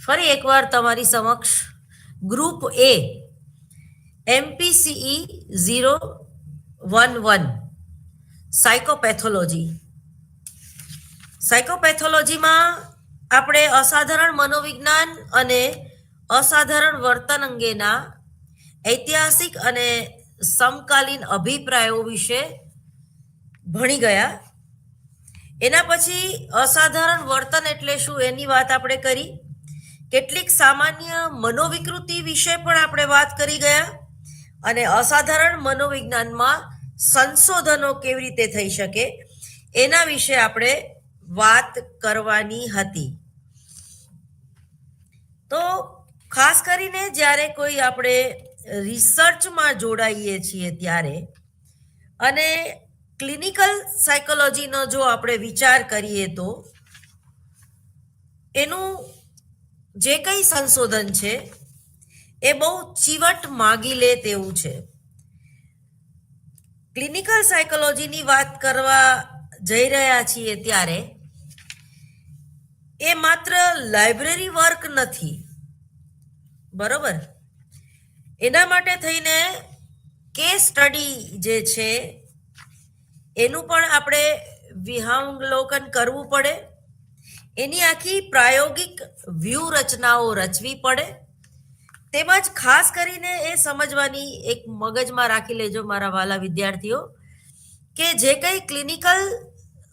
ફરી એકવાર તમારી સમક્ષ ગ્રુપ એ MPCE 011 સાયકોપેથોલોજી. સાયકોપેથોલોજીમાં આપણે અસાધારણ મનોવિજ્ઞાન અને અસાધારણ વર્તન અંગેના ઐતિહાસિક અને સમકાલીન અભિપ્રાયો વિશે ભણી ગયા. એના પછી અસાધારણ વર્તન એટલે શું એની વાત આપણે કરી. કેટલીક સામાન્ય મનોવિકૃતિ વિશે પણ આપણે વાત કરી ગયા અને અસાધારણ મનોવિજ્ઞાનમાં સંશોધનો કેવી રીતે થઈ શકે એના વિશે આપણે વાત કરવાની હતી. તો ખાસ કરીને જ્યારે કોઈ આપણે રિસર્ચમાં જોડાઈએ છીએ ત્યારે અને ક્લિનિકલ સાયકોલોજીનો જો આપણે વિચાર કરીએ તો એનું જે કંઈ સંશોધન છે એ બહુ ચીવટ માગી લે તેવું છે. ક્લિનિકલ સાયકોલોજીની વાત કરવા જઈ રહ્યા છીએ ત્યારે એ માત્ર લાઇબ્રેરી વર્ક નથી, બરોબર. એના માટે થઈને કેસ સ્ટડી જે છે એનું પણ આપણે વિહંગાવલોકન કરવું પડે, એની આખી પ્રાયોગિક વ્યૂહરચનાઓ રચવી પડે, તેમજ ખાસ કરીને એ સમજવાની એક મગજમાં રાખી લેજો મારા વાલા વિદ્યાર્થીઓ કે જે કંઈ ક્લિનિકલ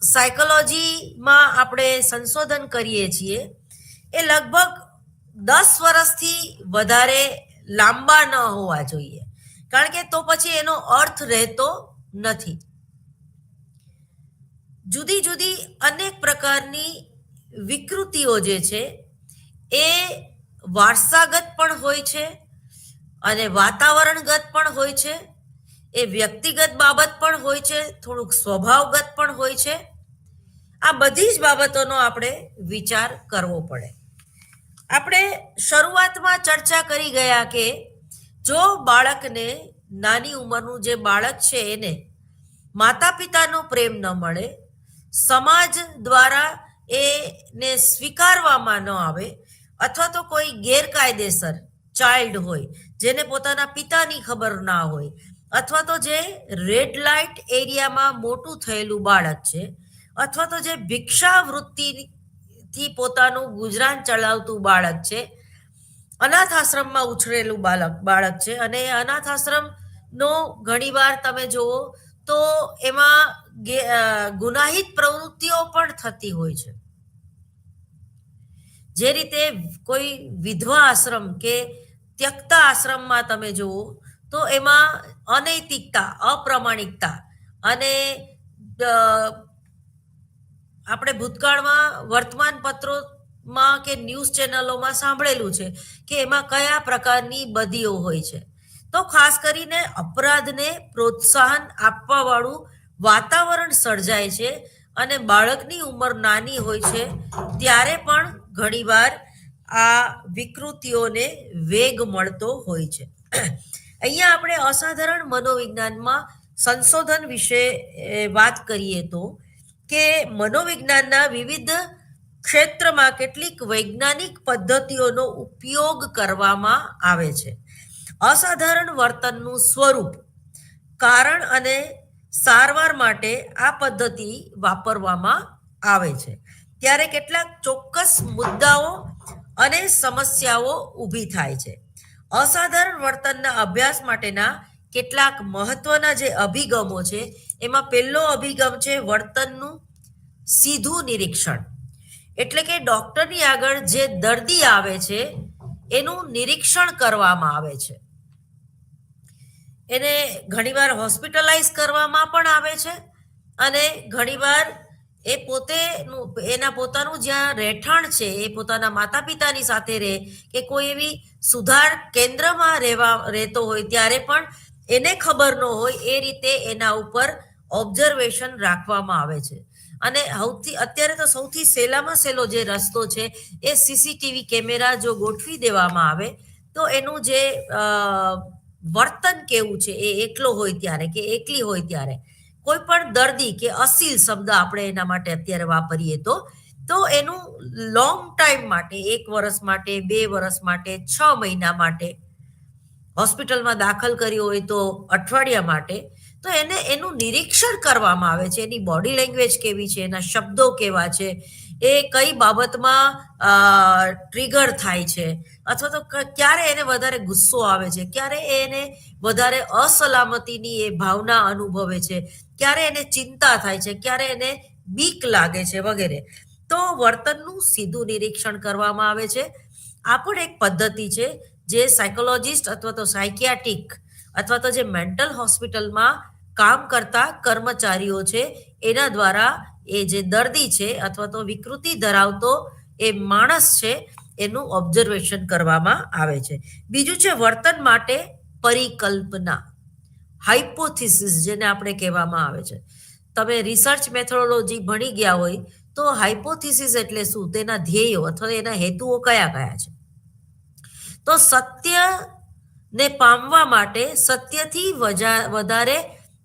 સાયકોલોજીમાં આપણે સંશોધન કરીએ છીએ એ લગભગ 10 વર્ષથી વધારે લાંબા ન હોવા જોઈએ, કારણ કે તો પછી એનો અર્થ રહેતો નથી. જુદી જુદી અનેક પ્રકારની વિકૃતિઓ જે છે એ વારસાગત પણ હોય છે અને વાતાવરણગત પણ હોય છે, એ વ્યક્તિગત બાબત પણ હોય છે, થોડુંક સ્વભાવગત પણ હોય છે. આ બધી જ બાબતોનો આપણે વિચાર કરવો પડે. આપણે શરૂઆતમાં ચર્ચા કરી ગયા કે જો બાળકને નાની ઉંમરનું જે બાળક છે એને માતા પિતાનો પ્રેમ ન મળે, સમાજ દ્વારા એને સ્વીકારવામાં ન આવે, અથવા તો કોઈ ગેરકાયદેસર ચાઇલ્ડ હોય જેને પોતાના પિતાની ખબર ના હોય, અથવા તો જે રેડ લાઇટ એરિયામાં મોટું થયેલું બાળક છે, અથવા તો જે ભિક્ષાવૃત્તિથી પોતાનું ગુજરાન ચલાવતું બાળક છે, અનાથ આશ્રમમાં ઉછરેલું બાળક છે અને એ અનાથ આશ્રમનો ઘણીવાર તમે જુઓ તો એમાં ગુનાહિત પ્રવૃત્તિઓ પણ થતી હોય છે. જે રીતે કોઈ વિધવા આશ્રમ કે ત્યક્તા આશ્રમમાં તમે જુઓ તો એમાં અનૈતિકતા, અપ્રામાણિકતા અને આપણે ભૂતકાળમાં વર્તમાન પત્રોમાં કે ન્યૂઝ ચેનલોમાં સાંભળેલું છે કે એમાં કયા પ્રકારની બદીઓ હોય છે. તો ખાસ કરીને અપરાધને પ્રોત્સાહન આપવાવાળું વાતાવરણ સર્જાય છે અને બાળકની ઉંમર નાની હોય છે ત્યારે પણ ઘણીવાર આ વિકૃતિઓને વેગ મળતો હોય છે. અહીંયા આપણે અસાધારણ મનોવિજ્ઞાનમાં સંશોધન વિશે વાત કરીએ તો કે મનોવિજ્ઞાનના વિવિધ ક્ષેત્રમાં કેટલીક વૈજ્ઞાનિક પદ્ધતિઓનો ઉપયોગ કરવામાં આવે છે. અસાધારણ વર્તનનું સ્વરૂપ, કારણ અને સારવાર માટે આ પદ્ધતિ વાપરવામાં આવે છે. ત્યારે કેટલાક ચોક્કસ મુદ્દાઓ અને સમસ્યાઓ ઊભી થાય છે. અસાધારણ વર્તનના અભ્યાસ માટેના કેટલાક મહત્વના જે અભિગમો છે એમાં પહેલો અભિગમ છે વર્તનનું સીધું નિરીક્ષણ. એટલે કે ડોક્ટરની આગળ જે દર્દી આવે છે એનું નિરીક્ષણ કરવામાં આવે છે. એને ઘણીવાર હોસ્પિટલાઇઝ કરવામાં પણ આવે છે અને ઘણીવાર એ પોતે એના પોતાનું જ્યાં રહેઠાણ છે એ પોતાના માતા પિતાની સાથે રહે કે કોઈ એવી સુધાર કેન્દ્રમાં રહેતો હોય ત્યારે પણ એને ખબર ન હોય એ રીતે એના ઉપર ઓબ્ઝર્વેશન રાખવામાં આવે છે. અને અત્યારે તો સૌથી સહેલામાં સહેલો જે રસ્તો છે એ સીસીટીવી કેમેરા જો ગોઠવી દેવામાં આવે તો એનું જે વર્તન કેવું છે એ એકલો હોય ત્યારે કે એકલી હોય ત્યારે કોઈ પણ દર્દી કે અસીલ શબ્દ આપણે એના માટે અત્યારે વાપરીએ તો તો એનું લોંગ ટાઈમ માટે, 1 વર્ષ માટે, 2 વર્ષ માટે, 6 મહિના માટે, હોસ્પિટલમાં દાખલ કર્યો હોય તો અઠવાડિયા માટે, તો એને એનું નિરીક્ષણ કરવામાં આવે છે. એની બોડી લેંગ્વેજ કેવી છે, એના શબ્દો કેવા છે, એ કઈ બાબતમાં ટ્રિગર થાય છે, અથવા તો ક્યારે એને વધારે ગુસ્સો આવે છે, ક્યારે એને વધારે અસલામતીની એ ભાવના અનુભવે છે, ક્યારે એને ચિંતા થાય છે, ક્યારે એને બીક લાગે છે વગેરે. તો વર્તનનું સીધું નિરીક્ષણ કરવામાં આવે છે. આ પણ એક પદ્ધતિ છે જે સાયકોલોજિસ્ટ અથવા તો સાયકિયાટ્રિક અથવા તો જે મેન્ટલ હોસ્પિટલમાં કામ કરતા કર્મચારીઓ છે એના દ્વારા એ જે દર્દી છે અથવા તો વિકૃતિ ધરાવતો એ માણસ છે એનું ઓબ્ઝર્વેશન કરવામાં આવે છે. બીજું છે વર્તન માટે પરિકલ્પના, હાઇપોથિસિસ જેને આપણે કહેવામાં આવે છે. તમે રિસર્ચ મેથોડોલોજી ભણી ગયા હોય તો હાઇપોથિસિસ એટલે શું, તેના ધ્યેયો અથવા એના હેતુઓ કયા કયા છે. તો સત્યને પામવા માટે, સત્યથી વધારે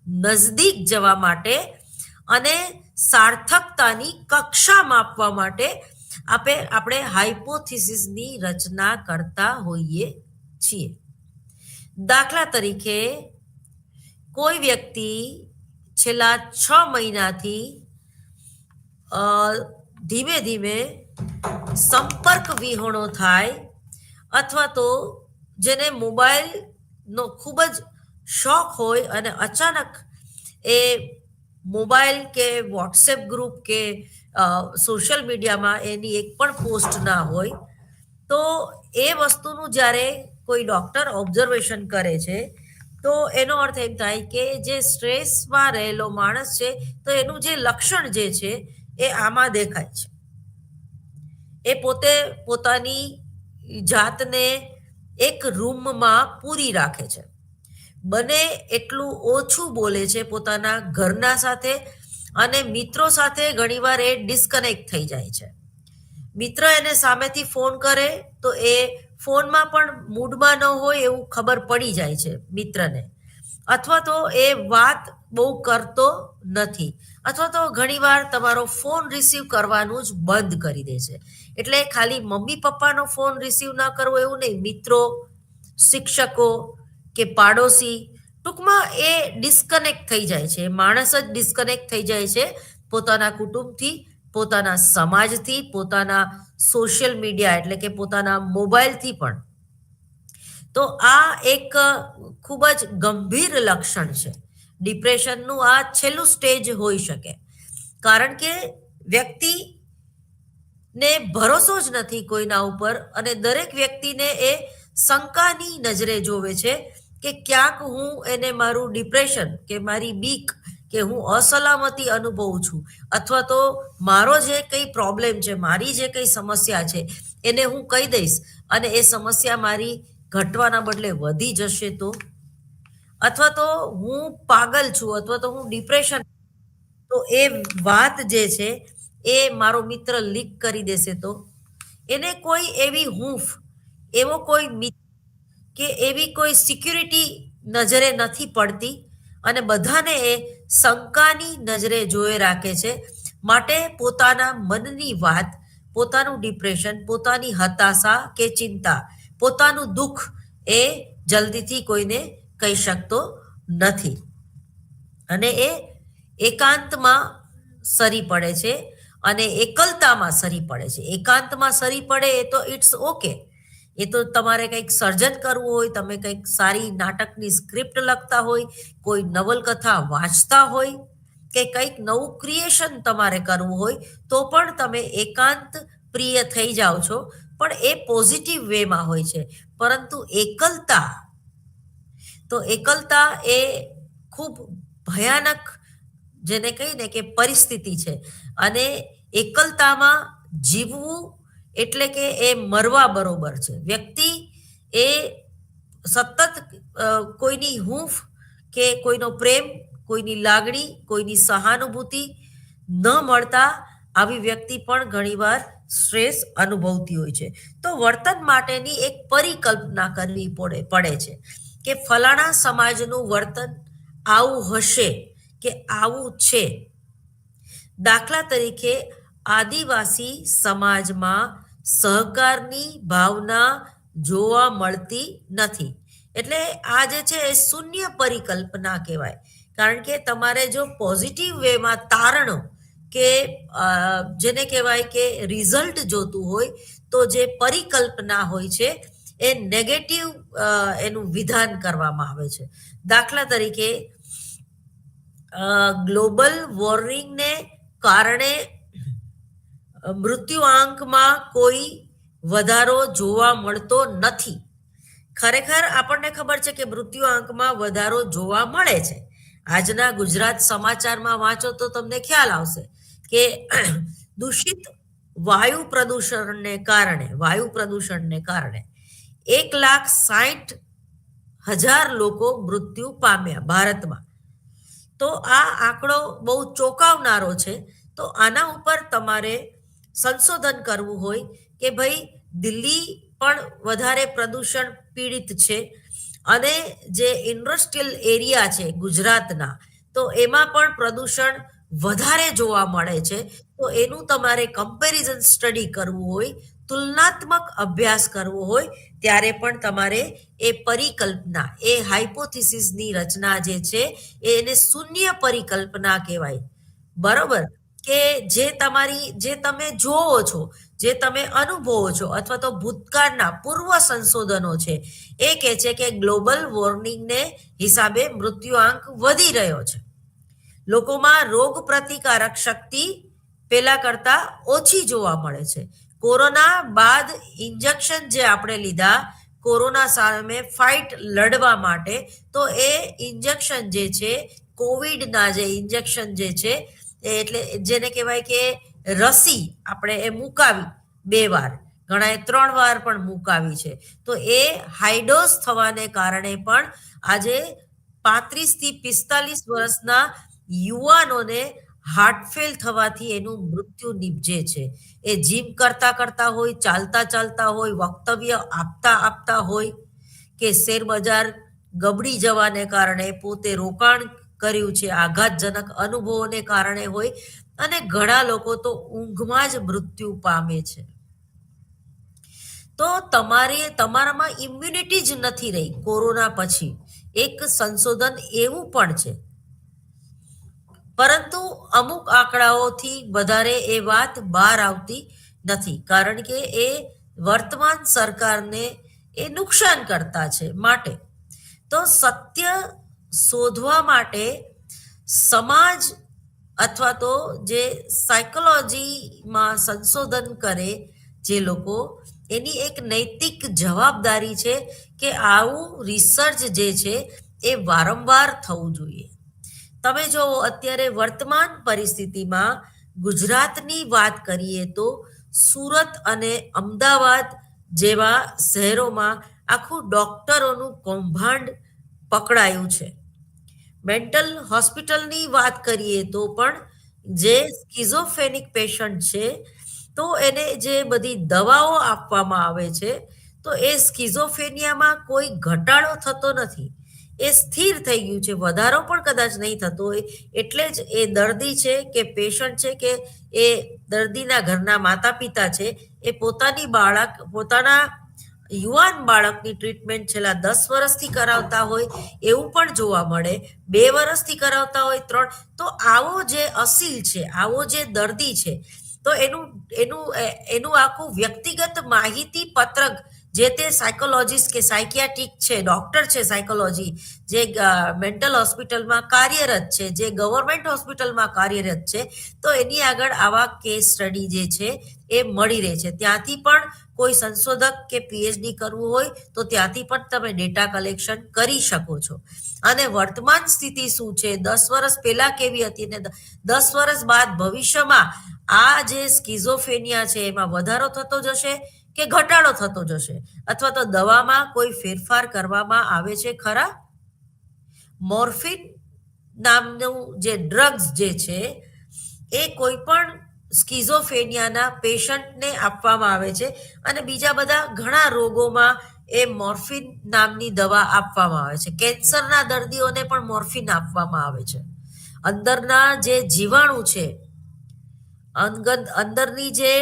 નજદીક જવા માટે અને સાર્થકતાની કક્ષા માપવા માટે આપણે હાઇપોથિસિસની રચના કરતા હોઈએ છીએ. દાખલા તરીકે કોઈ વ્યક્તિ છેલ્લા 6 મહિનાથી ધીમે ધીમે સંપર્ક વિહોણો થાય, અથવા તો જેને મોબાઈલનો ખૂબ જ શોખ હોય અને અચાનક એ મોબાઈલ કે વોટ્સએપ ગ્રુપ કે સોશિયલ મીડિયામાં એની એક પણ પોસ્ટ ના હોય, તો એ વસ્તુનું જ્યારે કોઈ ડૉક્ટર ઓબ્ઝર્વેશન કરે છે તો એનો અર્થ એમ થાય કે જે સ્ટ્રેસમાં રહેલો માણસ છે તો એનું જે લક્ષણ જે છે એ આમાં દેખાય છે. એ પોતે પોતાની જાતને એક રૂમમાં પૂરી રાખે છે, બને એટલું ઓછું બોલે છે પોતાના ઘરના સાથે, અને મિત્રો સાથે ઘણીવાર એ ડિસ્કનેક્ટ થઈ જાય છે. મિત્ર એને સામેથી ફોન કરે તો એ ફોનમાં પણ મૂડમાં ન હોય એવું ખબર પડી જાય છે મિત્રને, અથવા તો એ વાત બહુ કરતો નથી, અથવા તો ઘણીવાર તમારો ફોન રિસીવ કરવાનું જ બંધ કરી દે છે. એટલે ખાલી મમ્મી પપ્પાનો ફોન રિસીવ ન કરવો એવું નહીં, મિત્રો, શિક્ષકો કે પાડોશી, ટૂંકમાં એ ડિસ્કનેક્ટ થઈ જાય છે. માણસ જ ડિસ્કનેક્ટ થઈ જાય છે પોતાના કુટુંબથી, પોતાના સમાજથી, પોતાના સોશિયલ મીડિયા એટલે કે પોતાના મોબાઈલથી પણ. તો આ એક ખૂબ જ ગંભીર લક્ષણ છે. ડિપ્રેશનનું આ છેલ્લું સ્ટેજ હોઈ શકે, કારણ કે વ્યક્તિને ભરોસો જ નથી કોઈના ઉપર, અને દરેક વ્યક્તિને એ શંકાની નજરે જોવે છે કે ક્યાંક હું એને મારું ડિપ્રેશન કે મારી બીક કે હું અસલામતી અનુભવું છું, અથવા તો મારો જે કંઈ પ્રોબ્લેમ છે, મારી જે કંઈ સમસ્યા છે એને હું કહી દઈશ અને એ સમસ્યા મારી ઘટવાના બદલે વધી જશે તો, અથવા તો હું પાગલ છું, અથવા તો હું ડિપ્રેશન, તો એ વાત જે છે એ મારો મિત્ર લીક કરી દેશે તો, એને કોઈ એવી હૂંફ, એવો કોઈ કે એવી કોઈ સિક્યુરિટી નજરે નથી પડતી, અને બધાને એ શંકાની નજરે જોઈ રાખે છે. માટે પોતાના મનની વાત, પોતાનું ડિપ્રેશન, પોતાની હતાશા કે ચિંતા, પોતાનું દુઃખ એ જલ્દીથી કોઈને કહી શકતો નથી, અને એ એકાંતમાં સરી પડે છે અને એકલતામાં સરી પડે છે. એકાંતમાં સરી પડે એ તો ઇટ્સ ઓકે, એ તો તમારે કંઈક સર્જન કરવું હોય, તમે કંઈક સારી નાટકની સ્ક્રિપ્ટ લખતા હોય, કોઈ નવલકથા વાંચતા હોય, કે કંઈક નવું ક્રિએશન તમારે કરવું હોય તો પણ તમે એકાંત પ્રિય થઈ જાઓ છો, પણ એ પોઝિટિવ વેમાં હોય છે. પરંતુ એકલતા, તો એકલતા એ ખૂબ ભયાનક, જેને કહીને કે પરિસ્થિતિ છે, અને એકલતામાં જીવવું એટલે કે એ મરવા બરોબર છે. વ્યક્તિ એ સતત કોઈની હૂંફ કે કોઈનો પ્રેમ, કોઈની લાગણી, કોઈની સહાનુભૂતિ ન મળતા આવી વ્યક્તિ પણ ઘણીવાર સ્ટ્રેસ અનુભવતી હોય છે. તો વર્તન માટેની એક પરિકલ્પના કરવી પડે છે કે ફલાણા સમાજનું વર્તન આવું હશે કે આવું છે. દાખલા તરીકે આદિવાસી સમાજમાં સહકારની ભાવના જોવા મળતી નથી. એટલે આ જે છે એ શૂન્ય પરિકલ્પના કહેવાય. કારણ કે તમારે જો પોઝિટિવ વેમાં તારણો કે જેને કહેવાય કે રિઝલ્ટ જોતું હોય તો જે પરિકલ્પના હોય છે એ નેગેટિવ એનું વિધાન કરવામાં આવે છે. દાખલા તરીકે ગ્લોબલ વોર્મિંગને કારણે મૃત્યુઆંકમાં કોઈ વધારો જોવા મળતો નથી. ખરેખર આપણને ખબર છે કે મૃત્યુઆંકમાં વધારો જોવા મળે છે. આજના ગુજરાત સમાચારમાં વાંચો તો તમને ખ્યાલ આવશે કે દૂષિત વાયુ પ્રદૂષણને કારણે 1,60,000 લોકો મૃત્યુ પામ્યા ભારતમાં. તો આ આંકડો બહુ ચોંકાવનારો છે. તો આના ઉપર તમારે સંશોધન કરવું હોય કે ભાઈ દિલ્હી પણ વધારે પ્રદૂષણ પીડિત છે અને જે ઇન્ડસ્ટ્રીયલ એરિયા છે ગુજરાતના તો એમાં પણ પ્રદૂષણ વધારે જોવા મળે છે. તો એનું તમારે કમ્પેરિઝન સ્ટડી કરવું હોય, તુલનાત્મક અભ્યાસ કરવો હોય ત્યારે પણ તમારે એ પરિકલ્પના એ હાઇપોથિસિસની રચના જે છે એને શૂન્ય પરિકલ્પના કહેવાય. બરોબર કે જે તમે જોવો છો, જે તમે અનુભવો છો અથવા તો ભૂતકાળના પૂર્વ સંશોધનો છે એ કહે છે કે ગ્લોબલ વોર્મિંગને હિસાબે મૃત્યુઆંક વધી રહ્યો છે. લોકોમાં રોગ પ્રતિકારક શક્તિ પેલા કરતા ઓછી જોવા મળે છે. કોરોના બાદ ઇન્જેક્શન જે આપણે લીધા કોરોના સામે ફાઇટ લડવા માટે, તો એ ઇન્જેક્શન જે છે કોવિડના જે ઇન્જેક્શન જે છે એટલે જેને કહેવાય કે રસી આપણે એ મુકાવી 2 વાર, ઘણાએ 3 વાર પણ મુકાવી છે. તો એ હાઈડોઝ થવાને કારણે પણ આજે 35 થી 45 વર્ષના યુવાનોને હાર્ટફેલ થવાથી એનું મૃત્યુ નિપજે છે. એ જીમ કરતા હોય, ચાલતા હોય, વક્તવ્ય આપતા હોય કે શેર બજાર ગબડી જવાને કારણે પોતે રોકાણ કર્યું છે આઘાતજનક અનુભવોને કારણે હોય, અને ઘણા લોકો તો ઊંઘમાં જ મૃત્યુ પામે છે. તો તમારામાં ઇમ્યુનિટી જ નથી રહી કોરોના પછી. એક સંશોધન એવું પણ છે. પરંતુ અમુક આંકડાઓથી વધારે એ વાત બહાર આવતી નથી, કારણ કે એ વર્તમાન સરકારને એ નુકસાન કરતા છે. માટે તો સત્ય શોધવા માટે સમાજ અથવા તો જે સાયકોલોજીમાં સંશોધન કરે જે લોકો, એની એક નૈતિક જવાબદારી છે કે આવું રિસર્ચ જે છે એ વારંવાર થવું જોઈએ. તમે જો અત્યારે વર્તમાન પરિસ્થિતિમાં ગુજરાતની વાત કરીએ તો સુરત અને અમદાવાદ જેવા શહેરોમાં આખું ડોક્ટરોનું કૌભાંડ પકડાયું છે. મેન્ટલ હોસ્પિટલની વાત કરીએ તો પણ જે સ્કિઝોફ્રેનિક પેશન્ટ છે તો એને જે બધી દવાઓ આપવામાં આવે છે તો એ સ્કિઝોફ્રેનિયામાં કોઈ ઘટાડો થતો નથી, એ સ્થિર થઈ ગયું છે. વધારો પણ કદાચ નહીં થતો હોય. એટલે જ એ દર્દી છે કે પેશન્ટ છે કે એ દર્દીના ઘરના માતા પિતા છે એ પોતાના યુવાન બાળકની ટ્રીટમેન્ટ છેલ્લા 10 વર્ષથી કરાવતા હોય એવું પણ જોવા મળે, 2 વર્ષથી કરાવતા હોય, 3. તો આવો જે અસીલ છે, આવો જે દર્દી છે, તો એનું આખું વ્યક્તિગત માહિતી પત્રક જે તે સાયકોલોજીસ્ટ કે સાયકિયાટ્રિક છે, ડોક્ટર છે સાયકોલોજી જે મેન્ટલ હોસ્પિટલમાં કાર્યરત છે, જે ગવર્મેન્ટ હોસ્પિટલમાં કાર્યરત છે, તો એની આગળ આવા કેસ સ્ટડી જે છે એ મળી રહે છે. ત્યાંથી પણ કોઈ સંશોધક કે પીએચડી કરવું હોય તો ત્યાંથી પણ તમે ડેટા કલેક્શન કરી શકો છો. અને વર્તમાન સ્થિતિ શું છે, 10 વર્ષ પહેલા કેવી હતી ને 10 વર્ષ બાદ ભવિષ્યમાં આ જે સ્કિઝોફ્રેનિયા છે એમાં વધારો થતો જશે કે ઘટાડો થતો જશે, અથવા તો દવામાં કોઈ ફેરફાર કરવામાં આવે છે ખરા? મોર્ફિન નામનું જે ડ્રગ્સ જે છે એ કોઈ પણ સ્કિઝોફ્રેનિયાના પેશન્ટને આપવામાં આવે છે, અને બીજા બધા ઘણા રોગોમાં એ મોર્ફિન નામની દવા આપવામાં આવે છે. કેન્સરના દર્દીઓને પણ મોર્ફિન આપવામાં આવે છે. અંદરના જે જીવાણુ છે અંદરની જે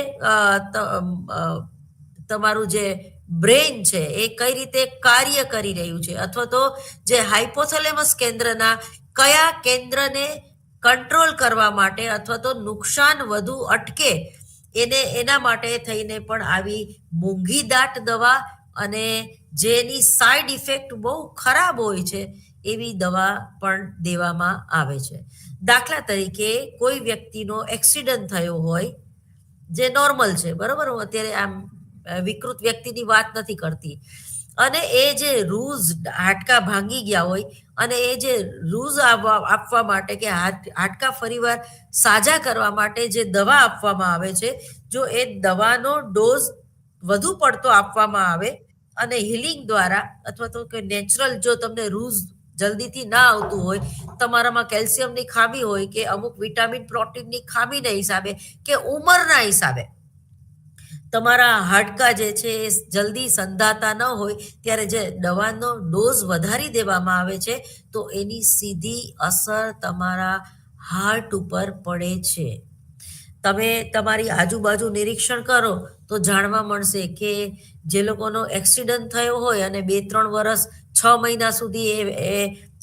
તમારું જે બ્રેઇન છે એ કઈ રીતે કાર્ય કરી રહ્યું છે, અથવા તો જે હાઇપોથેલેમસ કેન્દ્રના કયા કેન્દ્રને કંટ્રોલ કરવા માટે અથવા તો નુકસાન વધુ અટકે એના માટે થઈને પણ આવી મોંઘી દાટ દવા અને જેની સાઈડ ઇફેક્ટ બહુ ખરાબ હોય છે એવી દવા પણ દેવામાં આવે છે. દાખલા તરીકે કોઈ વ્યક્તિનો એક્સિડન્ટ થયો હોય, જે નોર્મલ છે, બરોબર, હું અત્યારે આમ વિકૃત વ્યક્તિની વાત નથી કરતી, અને એ જે રૂઝ હાડકા ભાંગી ગયા હોય અને એ જે રૂઝ આપવા માટે કે હાડકા ફરીવાર સાજા કરવા માટે જે દવા આપવામાં આવે છે, જો એ દવાનો ડોઝ વધુ પડતો આપવામાં આવે અને હિલિંગ દ્વારા અથવા તો કે નેચરલ, જો તમને રૂઝ જલ્દીથી ના આવતું હોય, તમારામાં કેલ્શિયમની ખામી હોય કે અમુક વિટામિન પ્રોટીનની ખામીના હિસાબે કે ઉંમરના હિસાબે તમારા હાડકા જે છે એ જલ્દી સંધાતા ન હોય, ત્યારે જે દવાનો ડોઝ વધારી દેવામાં આવે છે તો એની સીધી અસર તમારા હાર્ટ ઉપર પડે છે. તમે તમારી આજુબાજુ નિરીક્ષણ કરો તો જાણવા મળશે કે જે લોકોનો એક્સિડન્ટ થયો હોય અને 2-3 વર્ષ 6 મહિના સુધી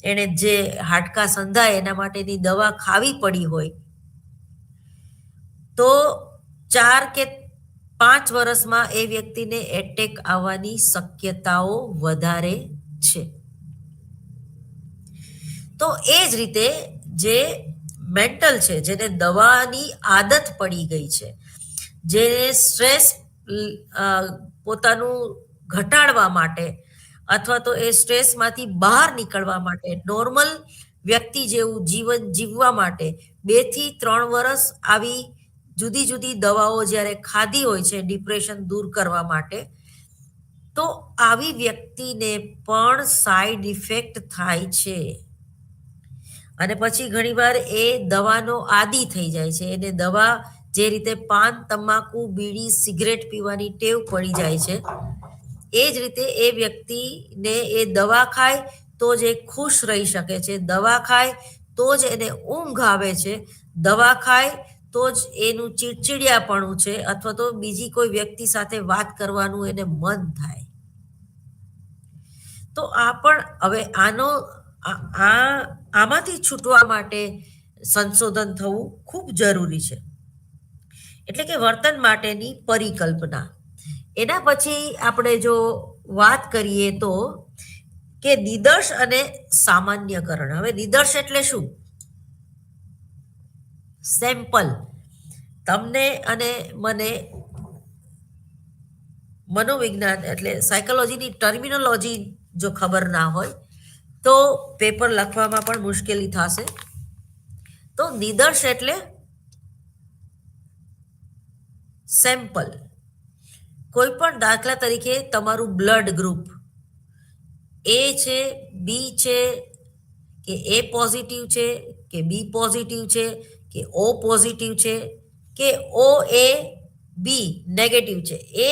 એણે જે હાડકા સંધાય એના માટેની દવા ખાવી પડી હોય, તો 4 કે 5 વર્ષમાં એ વ્યક્તિને એટેક આવવાની શક્યતાઓ વધારે છે. તો એ જ રીતે જે મેન્ટલ છે, જેને દવાની આદત પડી ગઈ છે, જે સ્ટ્રેસ પોતાનું ઘટાડવા માટે અથવા તો એ સ્ટ્રેસમાંથી બહાર નીકળવા માટે, નોર્મલ વ્યક્તિ જેવું જીવન જીવવા માટે 2 થી 3 વર્ષ આવી જુદી જુદી દવાઓ જ્યારે ખાધી હોય છે ડિપ્રેશન દૂર કરવા માટે, તો આવી વ્યક્તિને પણ સાઈડ ઇફેક્ટ થાય છે અને પછી ઘણીવાર એ દવાનો આદી થઈ જાય છે. એને દવા જે રીતે પાન, તમાકુ, બીડી, સિગરેટ પીવાની ટેવ પડી જાય છે, એ જ રીતે એ વ્યક્તિને એ દવા ખાય તો જ એ ખુશ રહી શકે છે, દવા ખાય તો જ એને ઊંઘ આવે છે, દવા ખાય તો જ એનું ચીડચીડિયાપણું છે અથવા તો બીજી કોઈ વ્યક્તિ સાથે વાત કરવાનું એને મન થાય. તો આ પણ હવે આમાંથી છૂટવા માટે સંશોધન થવું ખૂબ જરૂરી છે. એટલે કે વર્તન માટેની પરિકલ્પના. એના પછી આપણે જો વાત કરીએ તો કે નિદર્શ અને સામાન્યકરણ. હવે નિદર્શ એટલે શું? સેમ્પલ. તમને અને મને મનોવિજ્ઞાન એટલે સાયકોલોજીની ટર્મિનોલોજી જો ખબર ના હોય તો પેપર લખવામાં પણ મુશ્કેલી થશે. તો નિદર્શ એટલે સેમ્પલ. કોઈ પણ દાખલા તરીકે તમારું બ્લડ ગ્રુપ એ છે, બી છે, કે એ પોઝિટિવ છે, કે બી પોઝિટિવ છે, કે ઓ પોઝિટિવ છે, કે ઓ એ બી નેગેટિવ છે, એ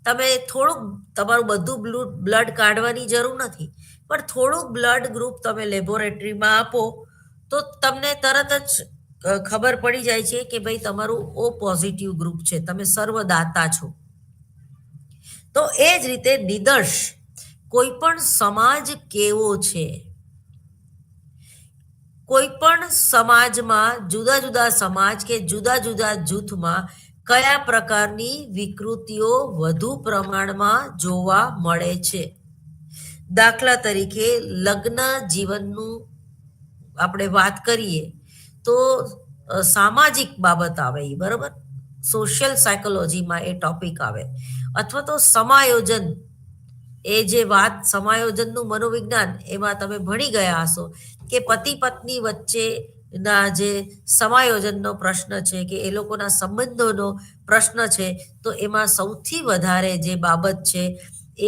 તમે થોડુંક તમારું બધું બ્લડ કાઢવાની જરૂર નથી, પણ થોડુંક બ્લડ ગ્રુપ તમે લેબોરેટરીમાં આપો તો તમને તરત જ ખબર પડી જાય છે કે ભાઈ તમારું ઓ પોઝિટિવ ગ્રુપ છે, તમે સર્વદાતા છો. તો એ જ રીતે નિદર્શ, કોઈ પણ સમાજ કેવો છે, કોઈ પણ સમાજમાં જુદા જુદા સમાજ કે જુદા જુદા જૂથમાં કયા પ્રકારની વિકૃતિઓ વધુ પ્રમાણમાં જોવા મળે છે. દાખલા તરીકે લગ્ન જીવનનું આપણે વાત કરીએ તો સામાજિક બાબત આવે, બરાબર, સોશિયલ સાયકોલોજીમાં એ ટોપિક આવે, અથવા તો સમાયોજન, એ જે વાત સમાયોજનનું મનોવિજ્ઞાન એમાં તમે ભણી ગયા હશો કે પતિ પત્ની વચ્ચેના જે સમાયોજનનો પ્રશ્ન છે કે એ લોકોના સંબંધોનો પ્રશ્ન છે, તો એમાં સૌથી વધારે જે બાબત છે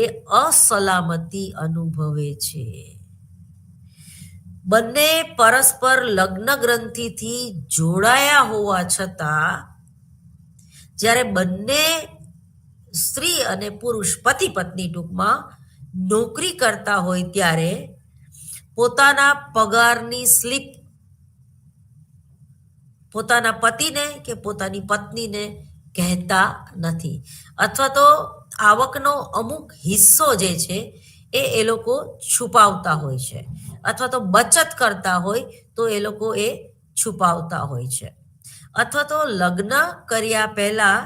એ અસલામતી અનુભવે છે. બંને પરસ્પર લગ્ન ગ્રંથિથી જોડાયા હોવા છતાં જ્યારે બંને સ્ત્રી અને પુરુષ, પતિ પત્ની ટૂંકમાં, નોકરી કરતા હોય ત્યારે પોતાના પગારની સ્લીપ પોતાના પતિને કે પોતાની પત્નીને કહેતા નથી, અથવા તો આવકનો અમુક હિસ્સો જે છે એ લોકો છુપાવતા હોય છે, અથવા તો બચત કરતા હોય તો એ લોકો એ છુપાવતા હોય છે, અથવા તો લગ્ન કર્યા પહેલા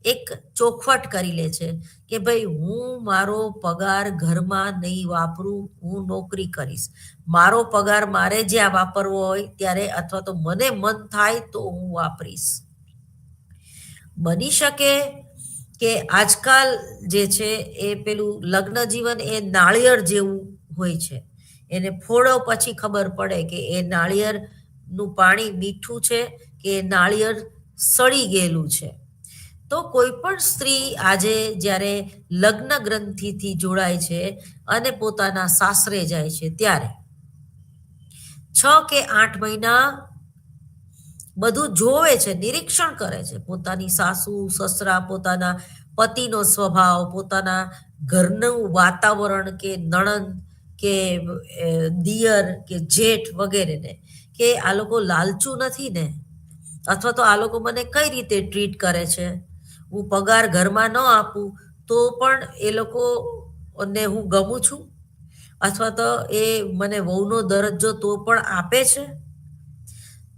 એક ચોખવટ કરી લે છે કે ભાઈ હું મારો પગાર ઘરમાં નહીં વાપરું, હું નોકરી કરીશ, મારો પગાર મારે જ્યાં વાપરવો હોય ત્યારે, અથવા તો મને મન થાય તો હું વાપરીશ. બની શકે કે આજકાલ જે છે એ પેલું લગ્ન જીવન એ નાળિયેર જેવું હોય છે, એને ફોડો પછી ખબર પડે કે એ નાળિયેરનું પાણી મીઠું છે કે નાળિયેર સડી ગયેલું છે. તો કોઈ પણ સ્ત્રી આજે જ્યારે લગ્ન ગ્રંથિથી જોડાય છે અને પોતાના સાસરે જાય છે ત્યારે 6 કે 8 મહિના બધું જોવે છે, નિરીક્ષણ કરે છે, પોતાની સાસુ સસરા, પોતાના પતિનો સ્વભાવ, પોતાના ઘરનું વાતાવરણ, કે નણંદ કે દિયર કે જેઠ વગેરેને, કે આ લોકો લાલચુ નથી ને, અથવા તો આ લોકો મને કઈ રીતે ટ્રીટ કરે છે, હું પગાર ઘરમાં ન આપું તો પણ એ લોકોને હું ગમું છું, અથવા તો એ મને વહુનો દરજ્જો તો પણ આપે છે.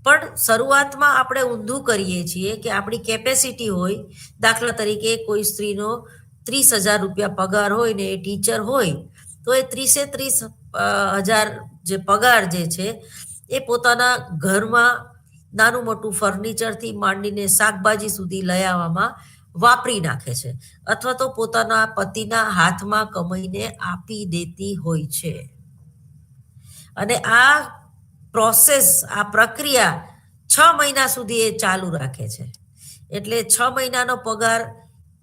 પણ શરૂઆતમાં આપણે ઊંધું કરીએ છીએ કે આપણી કેપેસિટી હોય, દાખલા તરીકે કોઈ સ્ત્રીનો 30,000 રૂપિયા પગાર હોય ને એ ટીચર હોય તો એ 30,000 જે પગાર જે છે એ પોતાના ઘરમાં નાનું મોટું ફર્નિચરથી માંડીને શાકભાજી સુધી લઈ આવવામાં વાપરી નાખે છે, અથવા તો પોતાના પતિના હાથમાં કમાઈને આપી દેતી હોય છે. અને આ પ્રોસેસ, આ પ્રક્રિયા 6 મહિના સુધી એ ચાલુ રાખે છે. એટલે 6 મહિનાનો પગાર,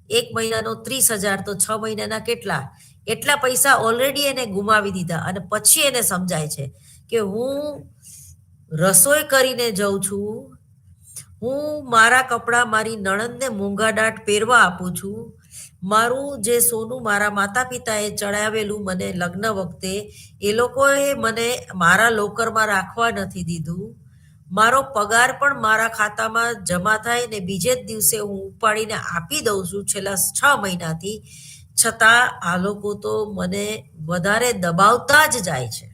1 મહિનાનો 30,000, તો 6 મહિનાના કેટલા? એટલા પૈસા ઓલરેડી એને ગુમાવી દીધા, અને પછી એને સમજાય છે કે હું રસોઈ કરીને જઉં છું, હું મારા કપડાં મારી નણંદને મોંઘાદાટ પહેરવા આપું છું, મારું જે સોનું મારા માતા પિતાએ ચડાવેલું મને લગ્ન વખતે એ લોકોએ મને મારા લોકરમાં રાખવા નથી દીધું, મારો પગાર પણ મારા ખાતામાં જમા થાય ને બીજે જ દિવસે હું ઉપાડીને આપી દઉં છું છેલ્લા 6 મહિનાથી, છતાં આ લોકો તો મને વધારે દબાવતા જ જાય છે.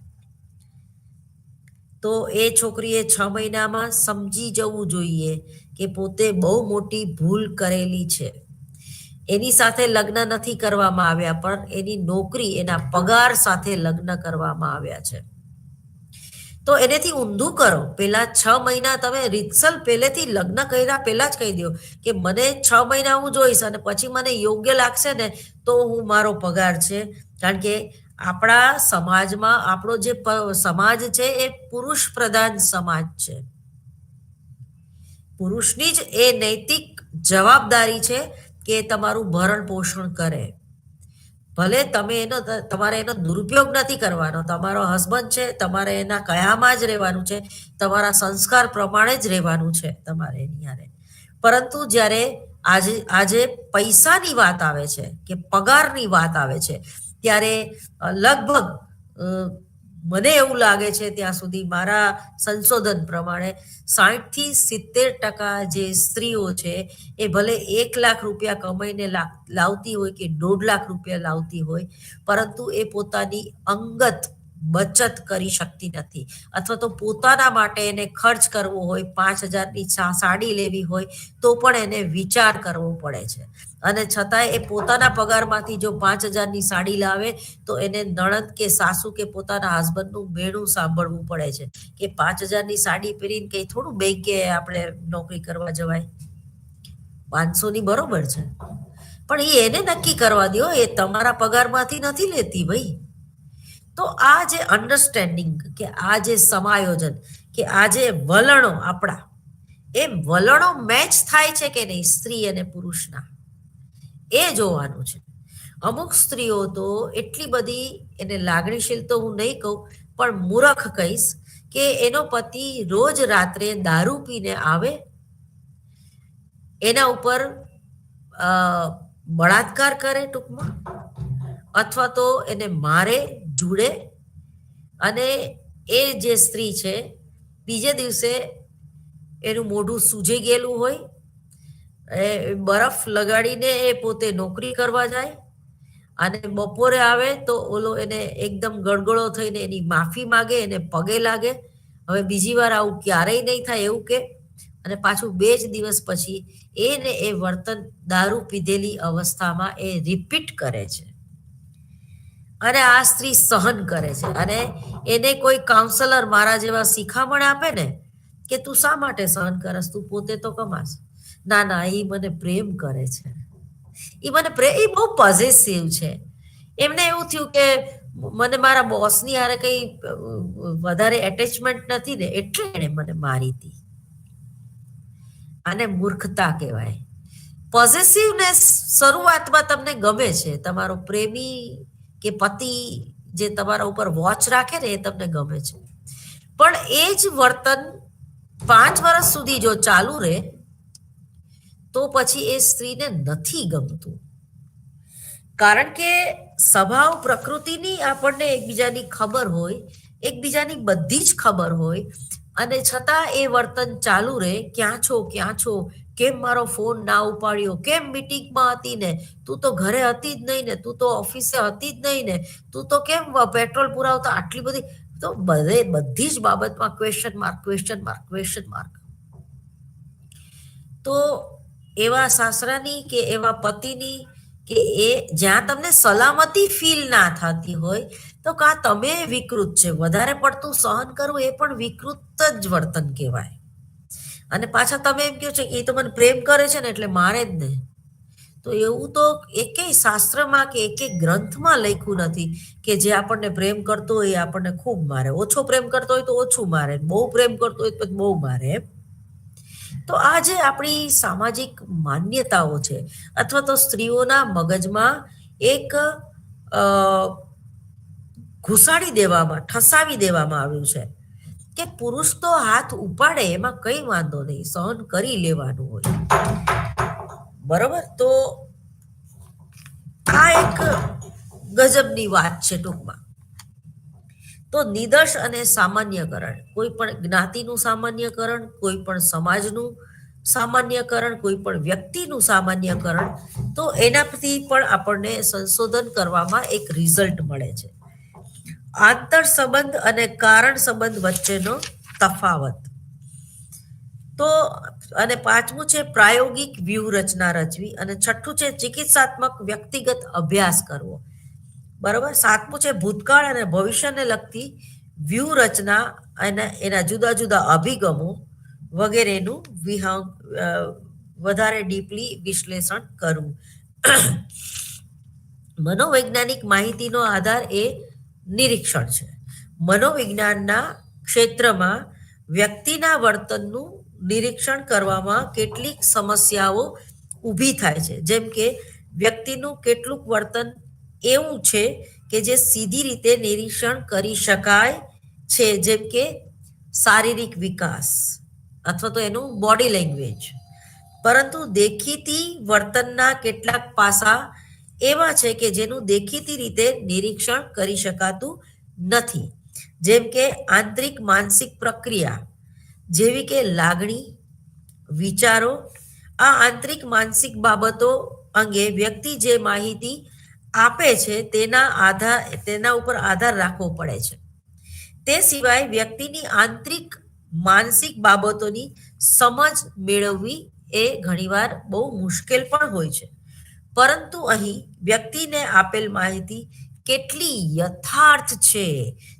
તો એ છોકરીએ 6 મહિનામાં સમજી જવું જોઈએ કે પોતે બહુ મોટી ભૂલ કરેલી છે. એની સાથે લગ્ન નથી કરવામાં આવ્યા, પણ એની નોકરી, એના પગાર સાથે લગ્ન કરવામાં આવ્યા છે. તો એનેથી ઊંધું કરો. પેલા 6 મહિના તમે રીતસર પહેલેથી લગ્ન કર્યા પહેલા જ કહી દો કે મને 6 મહિના હું જોઈશ અને પછી મને યોગ્ય લાગશે ને તો હું મારો પગાર છે. કારણ કે આપણા સમાજમાં આપણો જે સમાજ છે એ પુરુષ પ્રધાન સમાજ છે. પુરુષની જ એ નૈતિક જવાબદારી છે કે તમારું ભરણ પોષણ કરે. ભલે તમારે એનો દુરુપયોગ નથી કરવાનો, તમારો હસબન્ડ છે, તમારે એના કયામાં જ રહેવાનું છે, તમારા સંસ્કાર પ્રમાણે જ રહેવાનું છે તમારે એની હારે. પરંતુ જ્યારે આજે પૈસાની વાત આવે છે કે પગારની વાત આવે છે ત્યારે લગભગ મને એવું લાગે છે ત્યાં સુધી મારા સંશોધન પ્રમાણે 60-70% જે સ્ત્રીઓ છે એ ભલે 1 લાખ રૂપિયા કમાઈને લાવતી હોય કે 1.5 લાખ રૂપિયા લાવતી હોય, પરંતુ એ પોતાની અંગત બચત કરી શકતી નથી, અથવા તો પોતાના માટે એને ખર્ચ કરવો હોય, 5,000ની સાડી લેવી હોય તો પણ એને વિચાર કરવો પડે છે. અને છતાંય એ પોતાના પગારમાંથી જો 5,000ની સાડી લાવે તો એને નણંદ કે સાસુ કે પોતાના હસબન્ડનું મેણું સાંભળવું પડે છે કે 5,000ની સાડી પહેરીને કંઈ થોડું બેંકે આપણે નોકરી કરવા જવાય, 500ની બરોબર છે, પણ એને નક્કી કરવા દો, એ તમારા પગારમાંથી નથી લેતી ભાઈ. તો આ જે અન્ડરસ્ટેન્ડિંગ, કે આ જે સમાયોજન, કે આ જે વલણો આપણા, એ વલણો મેચ થાય છે કે નહીં સ્ત્રી અને પુરુષના, એ જોવાનું છે. અમુક સ્ત્રીઓ તો એટલી બધી, એને લાગણીશીલ તો હું નહીં કહું પણ મૂરખ કહીશ, કે એનો પતિ રોજ રાત્રે દારૂ પીને આવે, એના ઉપર બળાત્કાર કરે ટૂંકમાં, અથવા તો એને મારે, જુડે, અને એ જે સ્ત્રી છે બીજે દિવસે એનું મોઢું સૂજી ગયેલું હોય, એ બરફ લગાડીને એ પોતે નોકરી કરવા જાય, અને બપોરે આવે તો ઓલો એને એકદમ ગળગળો થઈને એની માફી માગે, એને પગે લાગે, હવે બીજી વાર આવું ક્યારેય નહીં થાય એવું કે, અને પાછું 2 જ દિવસ પછી એને એ વર્તન દારૂ પીધેલી અવસ્થામાં એ રિપીટ કરે છે. અને આ સ્ત્રી સહન કરે છે, અને એને કોઈ કાઉન્સલર મારા જેવા શિખામણ આપે ને કે તું શા માટે સહન કરસ, તું પોતે તો કમાસ, ના ના, એ મને પ્રેમ કરે છે, એ બહુ પોઝેસિવ છે. એમને એવું થયું કે મને મારા બોસની હારે કઈ વધારે એટેચમેન્ટ નથી ને એટલે એણે મને મારી હતી. આને મૂર્ખતા કહેવાય. પોઝેસિવનેસ શરૂઆતમાં તમને ગમે છે, તમારો પ્રેમી કે પતિ જે તમારા ઉપર વોચ રાખે ને એ તમને ગમે છે, પણ એ જ વર્તન 5 વર્ષ સુધી જો ચાલુ રહે તો પછી એ સ્ત્રીને નથી ગમતું. કારણ કે સ્વભાવ પ્રકૃતિની આપણને એકબીજાની ખબર હોય, એકબીજાની બધી જ ખબર હોય, અને છતાં એ વર્તન ચાલુ રહે. ક્યાં છો, ક્યાં છો, કેમ મારો ફોન ના ઉપાડ્યો, કેમ મીટિંગમાં હતી ને, તું તો ઘરે હતી જ નહીં ને, તું તો ઓફિસે હતી જ નહીં ને, તું તો કેમ પેટ્રોલ પુરાવતા આટલી બધી, તો બધી જ બાબતમાં question mark, question mark, question mark. તો એવા સાસરાની કે એવા પતિની કે એ જ્યાં તમને સલામતી ફીલ ના થતી હોય, તો કાં તમે વિકૃત છે. વધારે પડતું સહન કરવું એ પણ વિકૃત જ વર્તન કહેવાય. અને પાછા તમે એમ કહો છો કે એ તો મને પ્રેમ કરે છે ને એટલે મારે જ નહીં. તો એવું તો એકેય શાસ્ત્રમાં કે એકેય ગ્રંથમાં લખ્યું નથી કે જે આપણને પ્રેમ કરતો હોય એ આપણને ખૂબ મારે, ઓછો પ્રેમ કરતો હોય તો ઓછું મારે, બહુ પ્રેમ કરતો હોય તો બહુ મારે. તો આ જે આપણી સામાજિક માન્યતાઓ છે, અથવા તો સ્ત્રીઓના મગજમાં એક ઘુસાડી દેવામાં, ઠસાવી દેવામાં આવ્યું છે કે પુરુષ તો હાથ ઉપાડે એમાં કઈ વાંધો નહીં, સહન કરી લેવાનું હોય. બરોબર? તો આ એક ગજબની વાત છે ટૂંકમાં. તો નિદર્શ અને સામાન્યકરણ, કોઈ પણ જ્ઞાતિનું સામાન્યકરણ, કોઈ પણ સમાજનું સામાન્યકરણ, કોઈ પણ વ્યક્તિનું સામાન્યકરણ, તો એનાથી પણ આપણને સંશોધન કરવામાં એક રિઝલ્ટ મળે છે. આંતર સંબંધ અને કારણ સંબંધ વચ્ચેનો તફાવત. તો અને 5મું છે પ્રાયોગિક વ્યૂહરચના રચવી, અને 6ઠું છે ચિકિત્સાત્મક વ્યક્તિગત અભ્યાસ કરવો. બરોબર? 7મું છે ભૂતકાળ અને ભવિષ્યને લગતી વ્યૂહરચના અને એના જુદા જુદા અભિગમો વગેરેનું વધારે ડીપલી વિશ્લેષણ કરવું. મનોવૈજ્ઞાનિક માહિતીનો આધાર એ નિરીક્ષણ છે. મનોવિજ્ઞાનના ક્ષેત્રમાં વ્યક્તિના વર્તનનું નિરીક્ષણ કરવામાં કેટલીક સમસ્યાઓ ઊભી થાય છે. જેમ કે વ્યક્તિનું કેટલુંક વર્તન એવું છે કે જે સીધી રીતે નિરીક્ષણ કરી શકાય છે, જેમ કે શારીરિક વિકાસ અથવા તો એનું બોડી લેંગ્વેજ. પરંતુ દેખીતી વર્તનના કેટલાક પાસા એવા છે કે જેનું દેખીતી રીતે નિરીક્ષણ કરી શકાતું નથી, જેમ કે આંતરિક માનસિક પ્રક્રિયા જેવી કે લાગણી, વિચારો. આ આંતરિક માનસિક બાબતો અંગે વ્યક્તિ જે માહિતી આપે છે તેના ઉપર આધાર રાખવો પડે છે. તે સિવાય વ્યક્તિની આંતરિક માનસિક બાબતોની સમજ મેળવવી એ ઘણીવાર બહુ મુશ્કેલ પણ હોય છે. પરંતુ અહીં વ્યક્તિને આપેલ માહિતી કેટલી યથાર્થ છે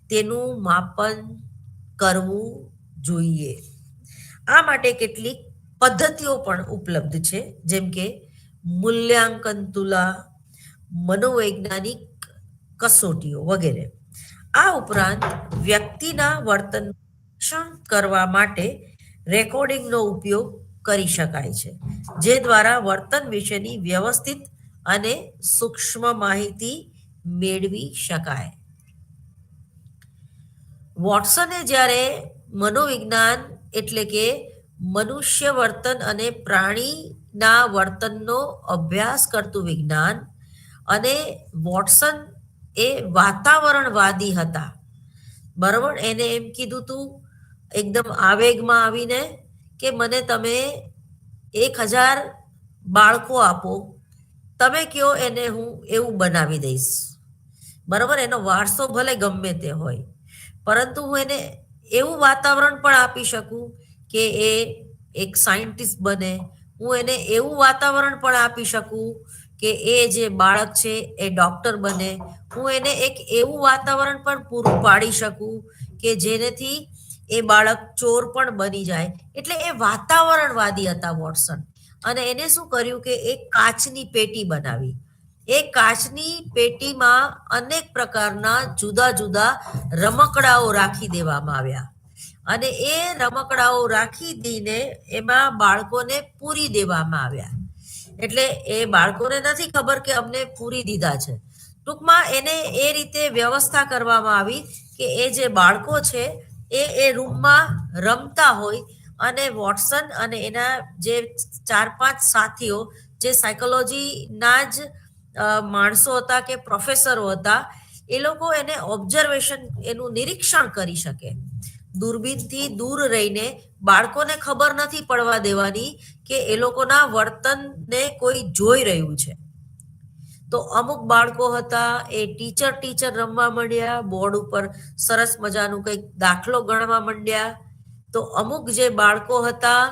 તેનું માપન કરવું જોઈએ. આ માટે કેટલીક પદ્ધતિઓ પણ ઉપલબ્ધ છે, જેમ કે મૂલ્યાંકન તુલા, મનોવૈજ્ઞાનિક કસોટીઓ વગેરે. આ ઉપરાંત વ્યક્તિના વર્તન કરવા માટે રેકોર્ડિંગનો ઉપયોગ કરી શકાય છે, જે દ્વારા વર્તન વિશેની વ્યવસ્થિત અને સૂક્ષ્મ માહિતી મેળવી શકાય. વોટસને જ્યારે મનોવિજ્ઞાન એટલે કે મનુષ્ય વર્તન અને પ્રાણીના વર્તનનો અભ્યાસ કરતું વિજ્ઞાન, અને વોટસન એ વાતાવરણવાદી હતા. બરાબર? એને એમ કીધું તું એકદમ આવેગમાં આવીને કે મને તમે 1000 બાળકો આપો, તમે કયો એને હું એવું બનાવી દઈશ. બરાબર, એનો વારસો ભલે ગમે તે હોય, પરંતુ હું એને એવું વાતાવરણ પણ આપી શકું કે એ એક સાયન્ટિસ્ટ બને. હું એને એવું વાતાવરણ પણ આપી શકું કે એ જે બાળક છે એ ડોક્ટર બને. હું એને એક એવું વાતાવરણ પણ પૂરું પાડી શકું કે જેનેથી એ બાળક ચોર પણ બની જાય. એટલે એ વાતાવરણવાદી હતા વોટસન. અને એને શું કર્યું કે એક કાચની પેટી બનાવી. એ કાચની પેટીમાં અનેક પ્રકારના જુદા જુદા રમકડાઓ રાખી દેવામાં આવ્યા. અને એ રમકડાઓ રાખી દઈને એમાં બાળકોને પૂરી દેવામાં આવ્યા. એટલે એ બાળકોને નથી ખબર કે અમને પૂરી દીધા છે. ટૂંકમાં એને એ રીતે વ્યવસ્થા કરવામાં આવી કે એ જે બાળકો છે એ રૂમમાં રમતા હોય અને વોટસન અને એના જે 4-5 સાથીઓ જે સાયકોલોજીના જ માણસો હતા કે પ્રોફેસરો હતા, એ લોકો એને ઓબ્ઝર્વેશન, એનું નિરીક્ષણ કરી શકે. દૂરબીનથી દૂર રહીને બાળકોને ખબર નથી પડવા દેવાની કે એ લોકોના વર્તનને કોઈ જોઈ રહ્યું છે. તો અમુક બાળકો હતા એ ટીચર રમવા માંડ્યા, બોર્ડ ઉપર સરસ મજાનું કંઈક દાખલો ગણવા માંડ્યા. તો અમુક જે બાળકો હતા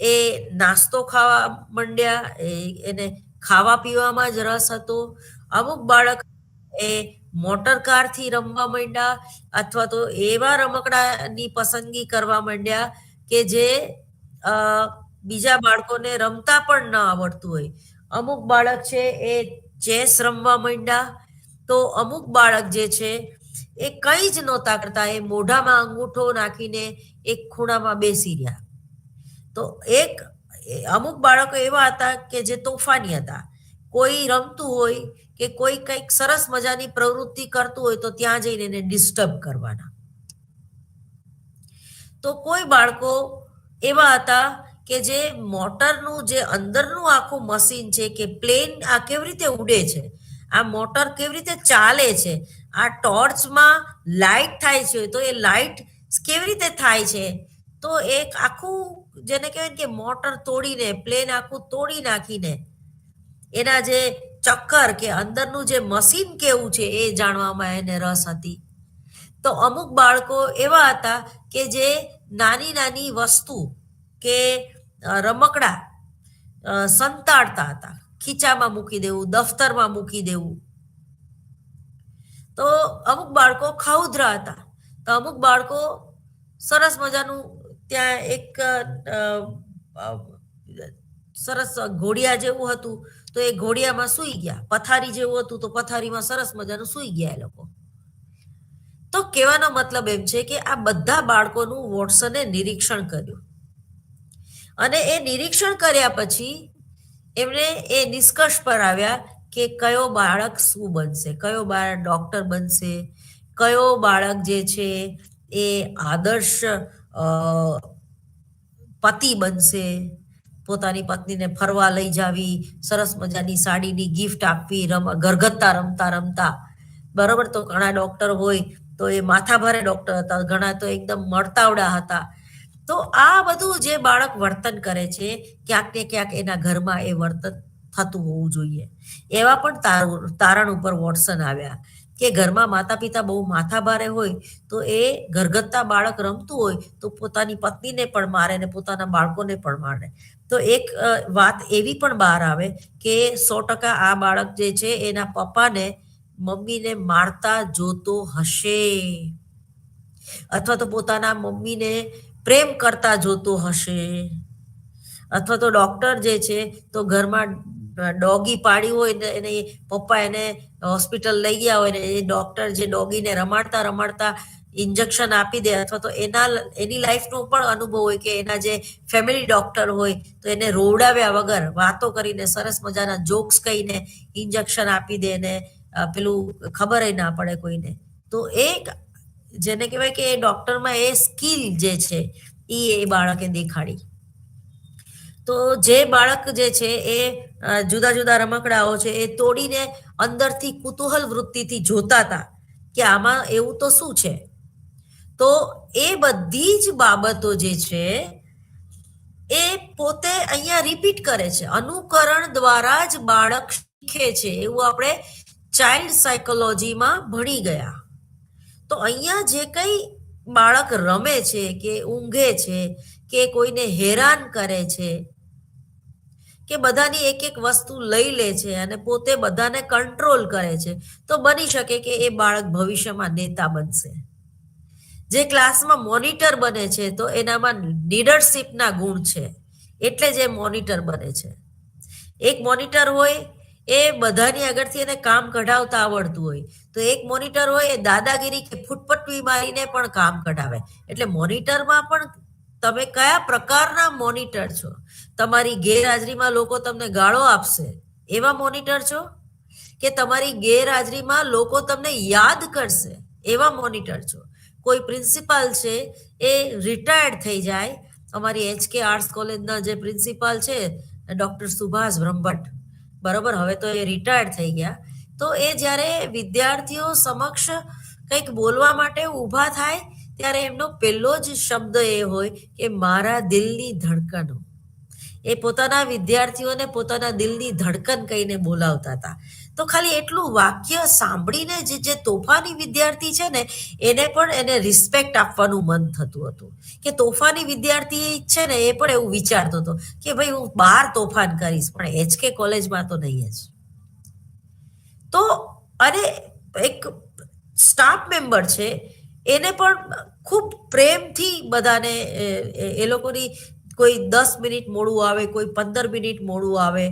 એ નાસ્તો ખાવા માંડ્યા, એને ખાવા પીવામાં જ રસ હતો. અમુક બાળક એ મોટર કારથી રમવા માંડ્યા, અથવા તો એવા રમકડાની પસંદગી કરવા માંડ્યા કે જે બીજા બાળકોને રમતા પણ ન આવડતું હોય. અમુક બાળક છે એ ચેસ રમવા માંડ્યા. તો અમુક બાળક જે છે એ કંઈ જ નહોતા કરતા, એ મોઢામાં અંગૂઠો નાખીને એક ખૂણામાં બેસી રહ્યા. તો અમુક બાળકો એવા હતા કે જે તોફાની હતા. કોઈ રમતું હોય કે કોઈ કંઈક સરસ મજાની પ્રવૃત્તિ કરતું હોય તો ત્યાં જઈને એને ડિસ્ટર્બ કરવાના. તો કોઈ બાળકો એવા હતા કે જે મોટરનું જે અંદરનું આખું મશીન છે કે પ્લેન આ કેવી રીતે ઉડે છે, આ મોટર કેવી રીતે ચાલે છે, આ ટોર્ચમાં લાઇટ થાય છે તો એ લાઇટ કેવી રીતે થાય છે, તો એક આખું જેને કહેવાય કે મોટર તોડીને, પ્લેન આખું તોડી નાખીને એના જે ચક્કર કે અંદરનું જે મશીન કેવું છે એ જાણવામાં એને રસ હતી. તો અમુક બાળકો એવા હતા કે જે નાની નાની વસ્તુ કે રમકડા સંતાડતા હતા, ખીચામાં મૂકી દેવું, દફતરમાં મૂકી દેવું. તો અમુક બાળકો ખાઉધરા હતા. તો અમુક બાળકો સરસ મજાનું ત્યાં એક સરસ ઘોડિયા જેવું હતું તો એ ઘોડિયામાં સૂઈ ગયા, પથારી જેવું હતું તો પથારીમાં સરસ મજાનું સૂઈ ગયા એ લોકો. તો કહેવાનો મતલબ એમ છે કે આ બધા બાળકોનું વોટસને નિરીક્ષણ કર્યું. અને એ નિરીક્ષણ કર્યા પછી એમણે એ નિષ્કર્ષ પર આવ્યા કે કયો બાળક શું બનશે, કયો બાળક ડોક્ટર બનશે, કયો બાળક જે છે એ આદર્શ પતિ બનશે, પોતાની પત્નીને ફરવા લઈ જાવી, સરસ મજાની સાડીની ગિફ્ટ આપવી, ઘરગથ્થા રમતા રમતા. બરોબર, તો ઘણા ડોક્ટર હોય તો એ માથાભારે ડોક્ટર હતા, ઘણા તો એકદમ મળતાવડા હતા. તો આ બધું જે બાળક વર્તન કરે છે ક્યાંક ને ક્યાંક એના ઘરમાં એ વર્તન થતું હોવું જોઈએ. એવા પણ તારણ ઉપર વોટસન આવ્યા કે ઘરમાં માતા પિતા બહુ માથાભારે હોય તો એ ઘરગથ્થા બાળક રમતું હોય તો પોતાની પત્નીને પણ મારે ને પોતાના બાળકોને પણ મારે. તો એક વાત એવી પણ બહાર આવે કે 100% આ બાળક જે છે એના પપ્પાને, મમ્મીને મારતા જોતો હશે, અથવા તો પોતાના મમ્મીને પ્રેમ કરતા જોતો હશે, અથવા તો ડોક્ટર જે છે તો ઘરમાં ડોગી પાડી હોય ને એને પપ્પા એને હોસ્પિટલ લઈ ગયા હોય ને એ ડોક્ટર જે ડોગીને રમાડતા રમાડતા ઇન્જેક્શન આપી દે, અથવા તો એની લાઈફનો પણ અનુભવ હોય કે એના જે ફેમિલી ડોક્ટર હોય તો એને રોવડાવ્યા વગર વાતો કરીને સરસ મજાના જોક્સ કહીને ઇન્જેક્શન આપી દે ને પેલું ખબર ના પડે કોઈને. તો એક જેને કહેવાય કે એ ડોક્ટરમાં એ સ્કિલ જે છે એ બાળકે દેખાડી. તો જે બાળક જે છે એ જુદા જુદા રમકડાઓ છે એ તોડીને અંદરથી કુતૂહલ વૃત્તિથી જોતા હતા કે આમાં એવું તો શું છે. તો એ બધી જ બાબતો જે છે એ પોતે અહીંયા રિપીટ કરે છે. અનુકરણ દ્વારા જ બાળક શીખે છે એવું આપણે ચાઇલ્ડ સાયકોલોજીમાં ભણી ગયા. તો અહીંયા જે કંઈ બાળક રમે છે કે ઊંઘે છે કે કોઈને હેરાન કરે છે કે બધાની એક એક વસ્તુ લઈ લે છે અને પોતે બધાને કંટ્રોલ કરે છે, તો બની શકે કે એ બાળક ભવિષ્યમાં નેતા બનશે. જે ક્લાસમાં મોનિટર બને છે તો એનામાં લીડરશિપના ગુણ છે, એટલે જ એ મોનિટર બને છે. એક મોનિટર હોય એ બધાની આગળથી એને કામ કઢાવતા આવડતું હોય, તો એક મોનિટર હોય એ દાદાગીરી કે ફૂટપટ્ટી મારીને પણ કામ કઢાવે. એટલે મોનિટરમાં પણ તમે કયા પ્રકારના મોનિટર છો? તમારી ગેરહાજરીમાં લોકો તમને ગાળો આપશે એવા મોનિટર છો, કે તમારી ગેરહાજરીમાં લોકો તમને યાદ કરશે એવા મોનિટર છો? કોઈ પ્રિન્સિપાલ છે એ રિટાયર્ડ થઈ જાય, અમારી HK આર્ટ્સ કોલેજના જે પ્રિન્સિપાલ છે ડૉક્ટર સુભાષ બ્રહ્મભટ્ટ, બરાબર, હવે તો એ રિટાયર્ડ થઈ ગયા. તો એ જ્યારે વિદ્યાર્થીઓ સમક્ષ કંઈક બોલવા માટે ઊભા થાય ત્યારે એમનો પહેલો જ શબ્દ એ હોય કે મારા દિલની ધડકનો. એ પોતાના વિદ્યાર્થીઓને પોતાના દિલની ધડકન કહીને બોલાવતા હતા. તો ખાલી એટલું વાક્ય સાંભળીને જે તોફાની વિદ્યાર્થી છે ને એને પણ એને રિસ્પેક્ટ આપવાનું મન થતું હતું, કે તોફાની વિદ્યાર્થી છે ને એ પણ એવું વિચારતો હતો કે ભાઈ હું બહાર તોફાન કરીશ પણ HK કોલેજમાં તો નહીં જ. તો અને એક સ્ટાફ મેમ્બર છે એને પણ ખૂબ પ્રેમથી બધાને એ લોકોની કોઈ 10 મિનિટ મોડું આવે, કોઈ 15 મિનિટ મોડું આવે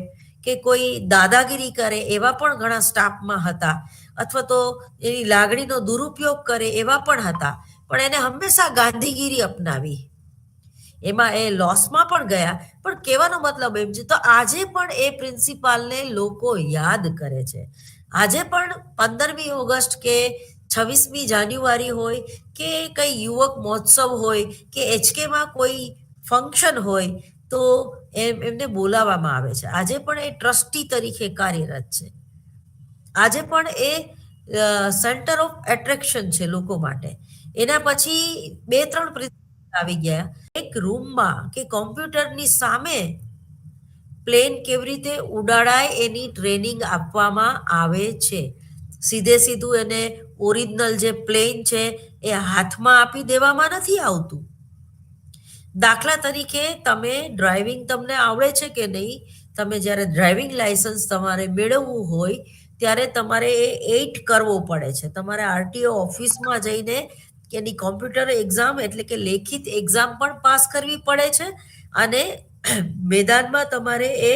કે કોઈ દાદાગીરી કરે એવા પણ ઘણા સ્ટાફમાં હતા, અથવા તો એની લાગણીનો દુરુપયોગ કરે એવા પણ હતા, પણ એને હંમેશા ગાંધીગીરી અપનાવી. એમાં એ લોસમાં પણ ગયા, પણ કહેવાનો મતલબ એમ છે. તો આજે પણ એ પ્રિન્સિપાલને લોકો યાદ કરે છે. આજે પણ 15મી ઓગસ્ટ કે 26મી જાન્યુઆરી હોય કે કંઈ યુવક મહોત્સવ હોય કે HKમાં કોઈ ફંક્શન હોય તો એમને બોલાવવામાં આવે છે. આજે પણ એ ટ્રસ્ટી તરીકે કાર્યરત છે. આજે પણ એ સેન્ટર ઓફ એટ્રેક્શન છે લોકો માટે. એના પછી 2-3 પ્રિન્સિપલ આવી ગયા. એક રૂમમાં કે કોમ્પ્યુટરની સામે પ્લેન કેવી રીતે ઉડાડાય એની ટ્રેનિંગ આપવામાં આવે છે. સીધે સીધું એને ઓરિજિનલ જે પ્લેન છે એ હાથમાં આપી દેવામાં નથી આવતું. દાખલા તરીકે તમે ડ્રાઇવિંગ તમને આવડે છે કે નહીં, તમે જ્યારે ડ્રાઇવિંગ લાયસન્સ તમારે મેળવવું હોય ત્યારે તમારે એ 8 કરવો પડે છે. તમારે RTO ઓફિસમાં જઈને એની કોમ્પ્યુટર એક્ઝામ એટલે કે લેખિત એક્ઝામ પણ પાસ કરવી પડે છે, અને મેદાનમાં તમારે એ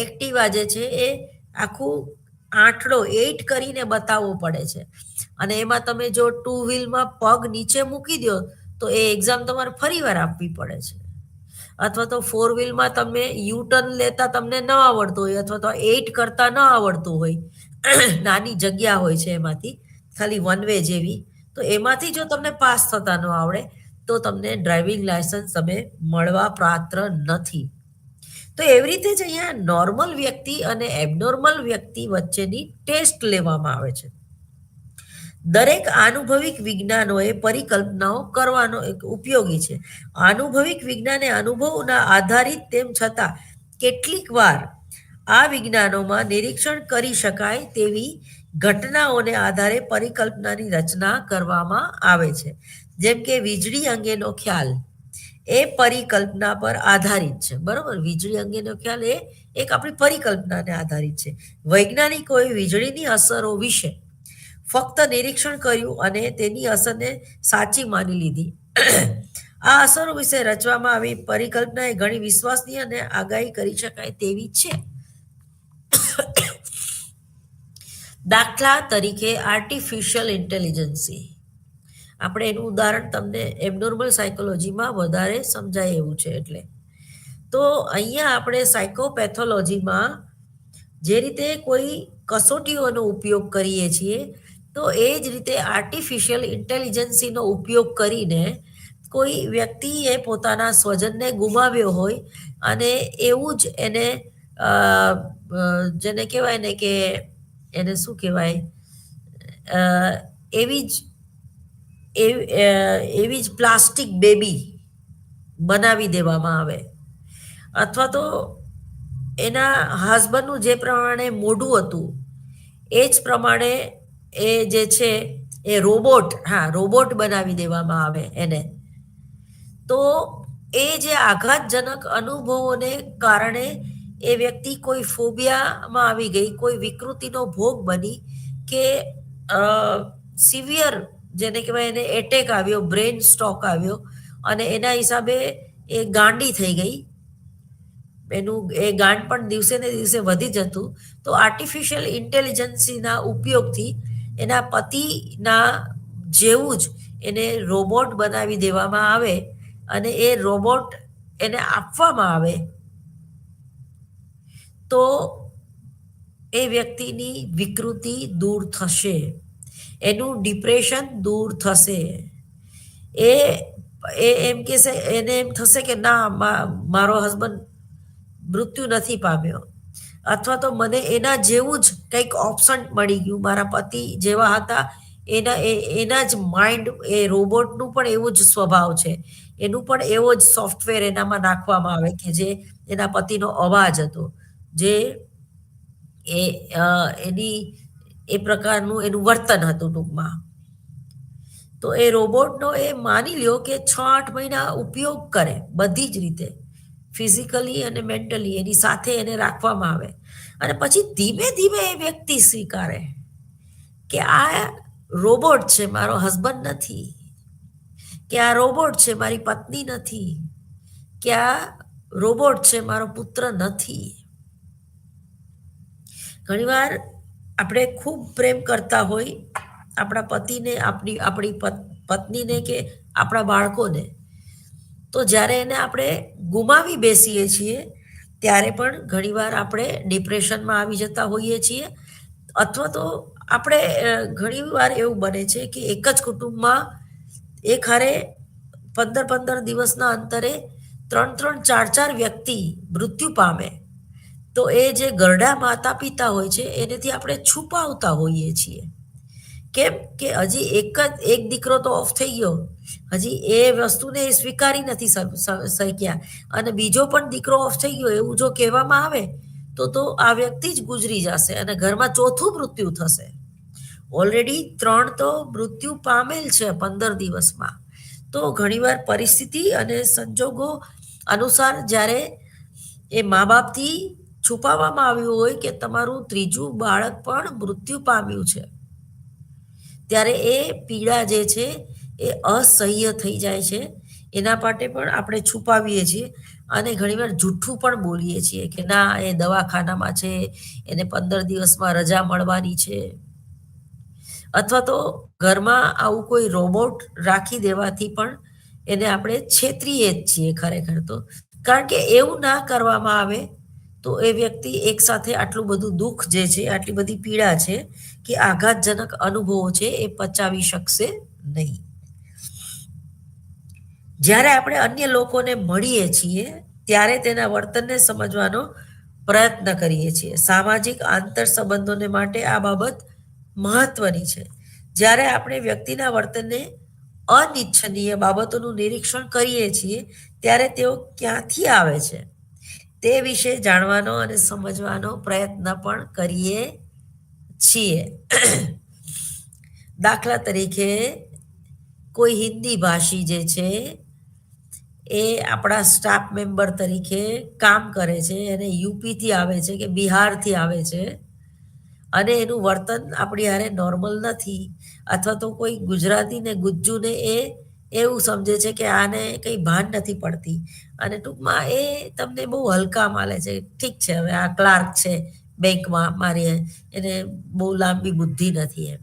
એક્ટિવા જે છે એ આખું આંઠડો 8 કરીને બતાવવો પડે છે. અને એમાં તમે જો 2 વ્હીલમાં પગ નીચે મૂકી દો તો એ એક્ઝામ તમારે ફરી વાર આપવી પડે છે. અથવા તો 4 વ્હીલમાં તમે યુટર્ન લેતા તમને ન આવડતું હોય, અથવા તો 8 કરતા ન આવડતું હોય, નાની જગ્યા હોય છે એમાંથી ખાલી વન વે જેવી, તો એમાંથી જો તમને પાસ થતા ન આવડે તો તમને ડ્રાઇવિંગ લાયસન્સ તમે મળવા પાત્ર નથી. તો એવી રીતે જ અહીંયા નોર્મલ વ્યક્તિ અને એબનોર્મલ વ્યક્તિ વચ્ચેની ટેસ્ટ લેવામાં આવે છે. દરેક આનુભવિક વિજ્ઞાનોએ પરિકલ્પનાઓ કરવાનો એક ઉપયોગી છે. આનુભવિક વિજ્ઞાન એ અનુભવના આધારિત તેમ છતાં કેટલીક વાર આ વિજ્ઞાનોમાં નિરીક્ષણ કરી શકાય તેવી ઘટનાઓને આધારે પરિકલ્પનાની રચના કરવામાં આવે છે. જેમ કે વીજળી અંગેનો ખ્યાલ એ પરિકલ્પના પર આધારિત છે, બરોબર. વીજળી અંગેનો ખ્યાલ એ એક આપણી પરિકલ્પનાને આધારિત છે. વૈજ્ઞાનિકોએ વીજળીની અસરો વિશે ફક્ત નિરીક્ષણ કર્યું અને તેની અસરને સાચી માની લીધી. આ અસરો વિશે રચવામાં આવી પરિકલ્પના એ ઘણી વિશ્વસનીય અને આગાહી કરી શકાય તેવી છે. દાખલા તરીકે આર્ટિફિશિયલ ઇન્ટેલિજન્સી, આપણે એનું ઉદાહરણ તમને એબનોર્મલ સાયકોલોજીમાં વધારે સમજાય એવું છે. એટલે તો અહીંયા આપણે સાયકોપેથોલોજીમાં જે રીતે કોઈ કસોટીઓનો ઉપયોગ કરીએ છીએ, તો એ જ રીતે આર્ટિફિશિયલ ઇન્ટેલિજન્સીનો ઉપયોગ કરીને કોઈ વ્યક્તિએ પોતાના સ્વજનને ગુમાવ્યો હોય અને એવું જ એને જેને કહેવાય ને કે એને શું કહેવાય, એવી જ એવી જ પ્લાસ્ટિક બેબી બનાવી દેવામાં આવે અથવા તો એના હસબન્ડનું જે પ્રમાણે મોઢું હતું એ જ પ્રમાણે એ જે છે એ રોબોટ, હા, રોબોટ બનાવી દેવામાં આવે એને. તો એ જે આઘાતજનક અનુભવોને કારણે એ વ્યક્તિ કોઈ ફોબિયામાં આવી ગઈ, કોઈ વિકૃતિનો ભોગ બની, કે સિવિયર જેને કહેવાય એને એટેક આવ્યો, બ્રેન સ્ટ્રોક આવ્યો, અને એના હિસાબે એ ગાંડી થઈ ગઈ, એનું એ ગાંડ પણ દિવસે ને દિવસે વધી જતું. તો આર્ટિફિશિયલ ઇન્ટેલિજન્સીના ઉપયોગથી એના પતિના જેવું જ એને રોબોટ બનાવી દેવામાં આવે અને એ રોબોટ એને આપવામાં આવે, તો એ વ્યક્તિની વિકૃતિ દૂર થશે, એનું ડિપ્રેશન દૂર થશે. એ એમ કહેશે, એને એમ થશે કે ના, મારો હસબન્ડ મૃત્યુ નથી પામ્યો, અથવા તો મને એના જેવું જ કંઈક ઓપ્શન મળી ગયું, મારા પતિ જેવા હતા એના જ માઇન્ડ, એ રોબોટનું પણ એવું જ સ્વભાવ છે, એનું પણ એવો જ સોફ્ટવેર એનામાં નાખવામાં આવે કે જે એના પતિનો અવાજ હતો, જે એ એની એ પ્રકારનું એનું વર્તન હતું ટૂંકમાં. તો એ રોબોટનો એ માની લ્યો કે 6-8 મહિના ઉપયોગ કરે બધી જ રીતે, ફિઝિકલી અને મેન્ટલી એની સાથે એને રાખવામાં આવે, અને પછી ધીમે ધીમે એ વ્યક્તિ સ્વીકારે કે આ રોબોટ છે, મારો હસબન્ડ નથી, કે આ રોબોટ છે, મારી પત્ની નથી, કે આ રોબોટ છે, મારો પુત્ર નથી. ઘણીવાર આપણે ખૂબ પ્રેમ કરતા હોય આપણા પતિને, આપણી પત્નીને કે આપણા બાળકોને, તો જ્યારે એને આપણે ગુમાવી બેસીએ છીએ ત્યારે પણ ઘણીવાર આપણે ડિપ્રેશનમાં આવી જતા હોઈએ છીએ, અથવા તો આપણે ઘણીવાર એવું બને છે કે એક જ કુટુંબમાં એક હારે 15-15 દિવસના અંતરે 3-3, 4-4 વ્યક્તિ મૃત્યુ પામે, તો એ જે ઘરડા માતા પિતા હોય છે એનેથી આપણે છુપાવતા હોઈએ છીએ. કેમ કે હજી એક દીકરો તો ઓફ થઈ ગયો, હજી એ વસ્તુને સ્વીકારી નથી શક્યા, અને બીજો પણ દીકરો ઓફ થઈ ગયો એવું જો કહેવામાં આવે તો આ વ્યક્તિ જ ગુજરી જશે અને ઘરમાં ચોથું મૃત્યુ થશે. ઓલરેડી 3 તો મૃત્યુ પામેલ છે 15 દિવસમાં. તો ઘણીવાર પરિસ્થિતિ અને સંજોગો અનુસાર જ્યારે એ મા બાપથી છુપાવવામાં આવ્યું હોય કે તમારું ત્રીજું બાળક પણ મૃત્યુ પામ્યું છે, ત્યારે એ પીડા જે છે એ અસહ્ય થઈ જાય છે. એના માટે પણ આપણે છુપાવીએ છીએ અને ઘણીવાર જૂઠું પણ બોલીએ છીએ કે ના, એ દવાખાનામાં છે, એને 15 દિવસમાં રજા મળવાની છે, અથવા તો ઘરમાં આવું કોઈ રોબોટ રાખી દેવાથી પણ એને આપણે છેતરીએ જ છીએ ખરેખર તો. કારણ કે એવું ના કરવામાં આવે તો એ વ્યક્તિ એક સાથે આટલું બધું દુઃખ જે છે, આટલી બધી પીડા છે કે આઘાતજનક અનુભવો છે એ પચાવી શકશે નહીં. જ્યારે આપણે અન્ય લોકોને મળીએ છીએ ત્યારે તેના વર્તનને સમજવાનો પ્રયત્ન કરીએ છીએ. સામાજિક આંતર સંબંધોને માટે આ બાબત મહત્વની છે. જ્યારે આપણે વ્યક્તિના વર્તનને અનિચ્છનીય બાબતોનું નિરીક્ષણ કરીએ છીએ ત્યારે તેઓ ક્યાંથી આવે છે તે વિશે જાણવાનો અને સમજવાનો પ્રયત્ન પણ કરીએ છીએ. દાખલા તરીકે કોઈ હિન્દી ભાષી જે છે એ આપણા સ્ટાફ મેમ્બર તરીકે કામ કરે છે અને યુપીથી આવે છે કે બિહારથી આવે છે, અને એનું વર્તન આપણી હારે નોર્મલ નથી, અથવા તો કોઈ ગુજરાતી ને ગુજ્જુને એ એવું સમજે છે કે આને કંઈ ભાન નથી પડતી, અને ટૂંકમાં એ તમને બહુ હલકા માલે છે. ઠીક છે, હવે આ ક્લાર્ક છે બેંકમાં, મારી એને બહુ લાંબી બુદ્ધિ નથી એમ.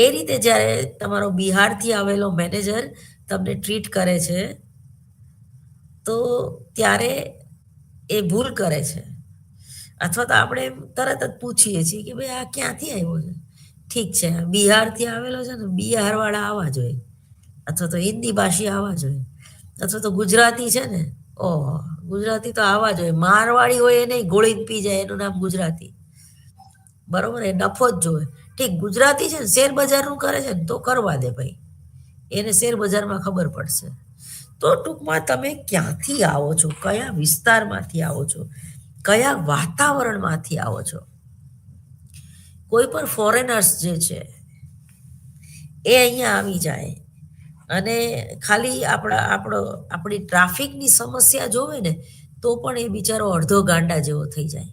એ રીતે જ્યારે તમારો બિહારથી આવેલો મેનેજર તમને ટ્રીટ કરે છે તો ત્યારે એ ભૂલ કરે છે. અથવા તો આપણે તરત જ પૂછીએ છીએ કે ભાઈ આ ક્યાંથી આવ્યો છે? ઠીક છે, બિહારથી આવેલો છે ને, બિહારવાળા આવા જોઈએ, અથવા તો હિન્દી ભાષી આવા જોઈએ, અથવા તો ગુજરાતી છે ને, ઓહો, ગુજરાતી તો આવા જોઈએ, મારવાડી હોય એ નહીં, ગોળીને પી જાય, એનું નામ ગુજરાતી, બરોબર, એ નફો જ જોવે. ઠીક, ગુજરાતી છે ને, શેર બજારનું કરે છે ને તો કરવા દે ભાઈ, એને શેર બજારમાં ખબર પડશે. તો ટૂંકમાં તમે ક્યાંથી આવો છો, કયા વિસ્તારમાંથી આવો છો, કયા વાતાવરણમાંથી આવો છો. કોઈ પણ ફોરેનર્સ જે છે એ અહીંયા આવી જાય અને ખાલી આપણી ટ્રાફિકની સમસ્યા જોવે ને તો પણ એ બિચારો અડધો ગાંડા જેવો થઈ જાય.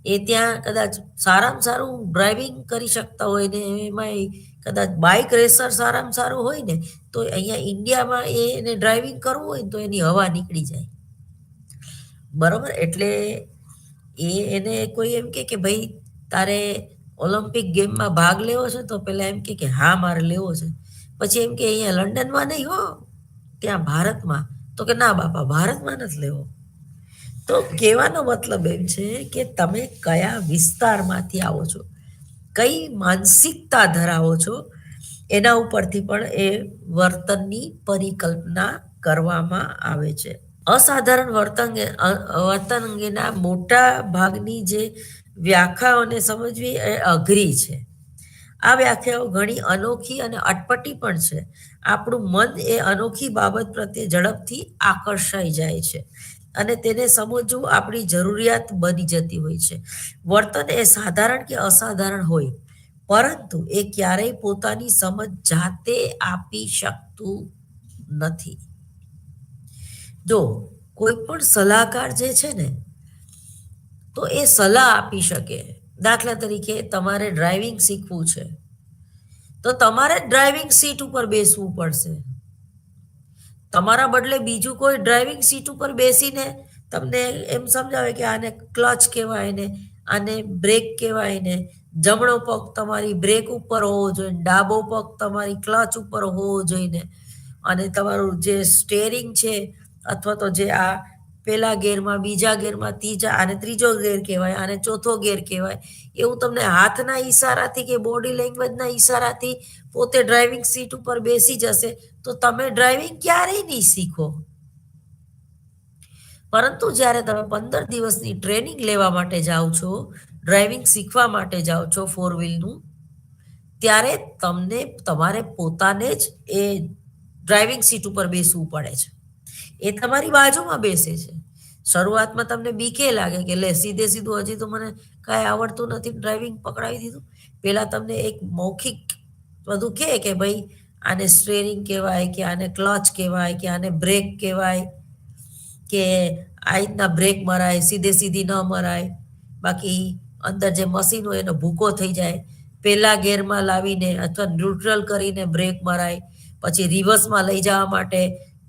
એ ત્યાં કદાચ સારામાં સારું ડ્રાઇવિંગ કરી શકતા હોય ને એમાંય કદાચ બાઇક રેસર સારામાં સારું હોય ને તો અહીંયા ઇન્ડિયામાં એને ડ્રાઇવિંગ કરવું હોય ને તો એની હવા નીકળી જાય. બરોબર, એટલે એને કોઈ એમ કે ભાઈ તારે ઓલિમ્પિક ગેમમાં ભાગ લેવો છે તો પેલા એમ કે હા મારે લેવો છે, પછી એમ કે અહીંયા લંડનમાં નહીં હો, ત્યાં ભારતમાં. તો કે ના બાપા, ભારતમાં નથી લેવો. તો કહેવાનો મતલબ એમ છે કે તમે કયા વિસ્તારમાંથી આવો છો, કઈ માનસિકતા ધરાવો છો, એના ઉપરથી પણ એ વર્તનની પરિકલ્પના કરવામાં આવે છે. અસાધારણ વર્તન અંગેના મોટા ભાગની જે વ્યાખ્યાઓને સમજવી એ અઘરી છે. આ વ્યાખ્યાઓ ઘણી અનોખી અને અટપટી પણ છે. આપણું મન એ અનોખી બાબત પ્રત્યે ઝડપથી આકર્ષાઈ જાય છે અને તેને સમજવું આપણી જરૂરિયાત બની જતી હોય છે. વર્તન એ સાધારણ કે અસાધારણ હોય, પરંતુ એ ક્યારેય પોતાની સમજ જાતે આપી શકતું નથી. જો કોઈ પણ સલાહકાર જે છે ને તો એ સલાહ આપી શકે. દાખલા તરીકે તમારે ડ્રાઇવિંગ શીખવું છે તો તમારે ડ્રાઇવિંગ સીટ ઉપર બેસવું પડશે. તમારા બદલે બીજું કોઈ ડ્રાઇવિંગ સીટ ઉપર બેસીને તમને એમ સમજાવે કે આને ક્લચ કહેવાય ને, આને બ્રેક કહેવાય ને, જમણો પગ તમારી બ્રેક ઉપર હોવો જોઈએ, ડાબો પગ તમારી ક્લચ ઉપર હોવો જોઈએ, અને તમારું જે સ્ટેરિંગ છે અથવા તો જે આ પેલા ગેરમાં, બીજા ગેરમાં, આને ત્રીજો ગેર કહેવાય, આને ચોથો ગેર કહેવાય, એવું તમને હાથના ઈશારાથી કે બોડી લેંગ્વેજના ઈશારાથી પોતે ડ્રાઇવિંગ સીટ ઉપર બેસી જશે તો તમે ડ્રાઇવિંગ ક્યારેય નહીં શીખો. પરંતુ જ્યારે તમે 15 દિવસની ટ્રેનિંગ લેવા માટે જાઓ છો, ડ્રાઇવિંગ શીખવા માટે જાઓ છો ફોર વ્હીલનું, ત્યારે તમારે પોતાને જ એ ડ્રાઇવિંગ સીટ ઉપર બેસવું પડે છે. એ તમારી બાજુમાં બેસે છે. શરૂઆતમાં તમને બીકે લાગે કે લે સીધું હજી તો મને કાંઈ આવડતું નથી, ડ્રાઇવિંગ પકડાવી દીધું. પહેલાં તમને એક મૌખિક બધું કે ભાઈ આને સ્ટેરિંગ કહેવાય, કે આને ક્લચ કહેવાય, કે આને બ્રેક કહેવાય, કે આ રીતના બ્રેક મરાય, સીધી ન મરાય. બાકી અંદર જે મશીન હોય એનો ભૂકો થઈ જાય. પહેલા ગેરમાં લાવીને અથવા ન્યુટ્રલ કરીને બ્રેક મરાય, પછી રિવર્સમાં લઈ જવા માટે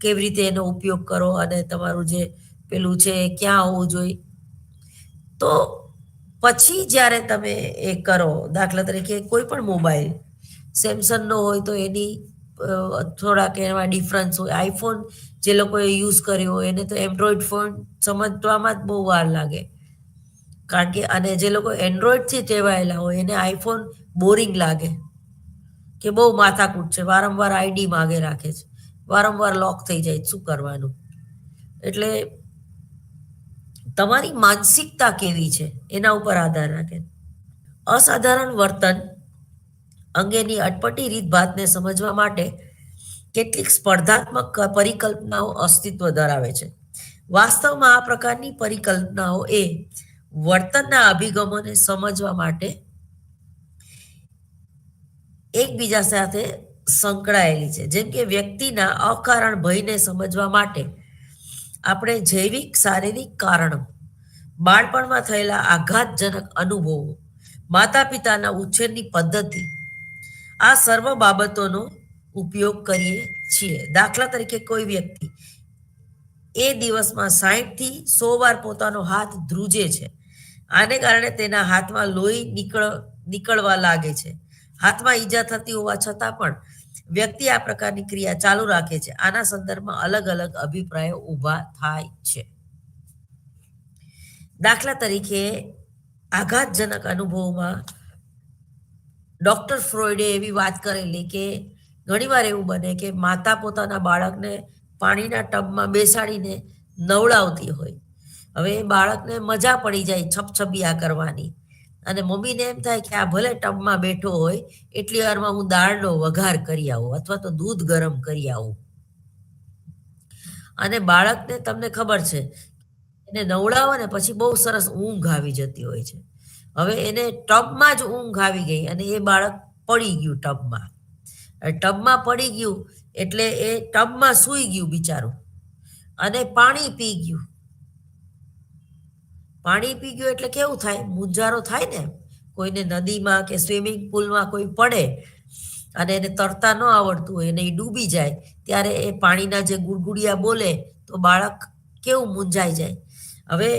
કેવી રીતે એનો ઉપયોગ કરો અને તમારું જે પેલું છે ક્યાં હોવું જોઈએ. તો પછી જ્યારે તમે એ કરો, દાખલા તરીકે કોઈ પણ મોબાઈલ સેમસંગનો હોય તો એની થોડાક એમાં ડિફરન્સ હોય. આઈફોન જે લોકોએ યુઝ કર્યો હોય એને તો એન્ડ્રોઈડ ફોન સમજવામાં જ બહુ વાર લાગે. કારણ કે અને જે લોકો એન્ડ્રોઈડથી ટેવાયેલા હોય એને આઈફોન બોરિંગ લાગે કે બહુ માથાકૂટ છે, વારંવાર આઈડી માગે રાખે છે, વારંવાર લોક થઈ જાય, શું કરવાનું. એટલે તમારી માનસિકતા કેવી છે એના ઉપર આધાર રાખે. અસાધારણ વર્તન અંગેની અટપટી રીતભાતને સમજવા માટે કેટલીક સ્પર્ધાત્મક પરિકલ્પનાઓ અસ્તિત્વ ધરાવે છે. વાસ્તવમાં આ પ્રકારની પરિકલ્પનાઓ એ વર્તનના અભિગમોને સમજવા માટે એકબીજા સાથે સંકળાયેલી છે. જેમ કે વ્યક્તિના અકારણ ભયને સમજવા માટે આપણે જૈવિક શારીરિક કારણો, બાળપણમાં થયેલા આઘાતજનક અનુભવો, માતા પિતાના ઉછેરની પદ્ધતિ, આ સર્વ બાબતોનો ઉપયોગ કરીએ છીએ. દાખલા તરીકે કોઈ વ્યક્તિ એ દિવસમાં 60થી 100 વાર પોતાનો હાથ ધ્રુજે છે. આને કારણે તેના હાથમાં લોહી નીકળવા લાગે છે. હાથમાં ઈજા થતી હોવા છતાં પણ વ્યક્તિ આ પ્રકારની ક્રિયા ચાલુ રાખે છે. આના સંદર્ભમાં અલગ અલગ અભિપ્રાયો ઊભા થાય છે. દાખલા તરીકે આઘાતજનક અનુભવમાં ડોક્ટર ફ્રોઈડે એવી વાત કરેલી કે ઘણીવાર એવું બને કે માતા પોતાના બાળકને પાણીના ટબમાં બેસાડીને નવડાવતી હોય. હવે એ બાળકને મજા પડી જાય છપછપિયા કરવાની, અને મમ્મીને એમ થાય કે આ ભલે ટબમાં બેઠો હોય એટલી વારમાં હું દાળનો વઘાર કરી આવું અથવા તો દૂધ ગરમ કરી આવું. અને બાળકને તમને ખબર છે, એને નવડાવો ને પછી બહુ સરસ ઊંઘ આવી જતી હોય છે. હવે એને ટબમાં જ ઊંઘ આવી ગઈ અને એ બાળક પડી ગયું ટબમાં. ટબમાં પડી ગયું એટલે એ ટબમાં સૂઈ ગયું બિચારું અને પાણી પી ગયું. પાણી પી ગયું એટલે કેવું થાય? મૂંઝારો થાય ને. કોઈને નદીમાં કે સ્વિમિંગ પુલમાં કોઈ પડે અને એને તરતા ન આવડતું હોય અને એ ડૂબી જાય, ત્યારે એ પાણીના જે ગુડગુડિયા બોલે તો બાળક કેવું મૂંઝાઈ જાય. હવે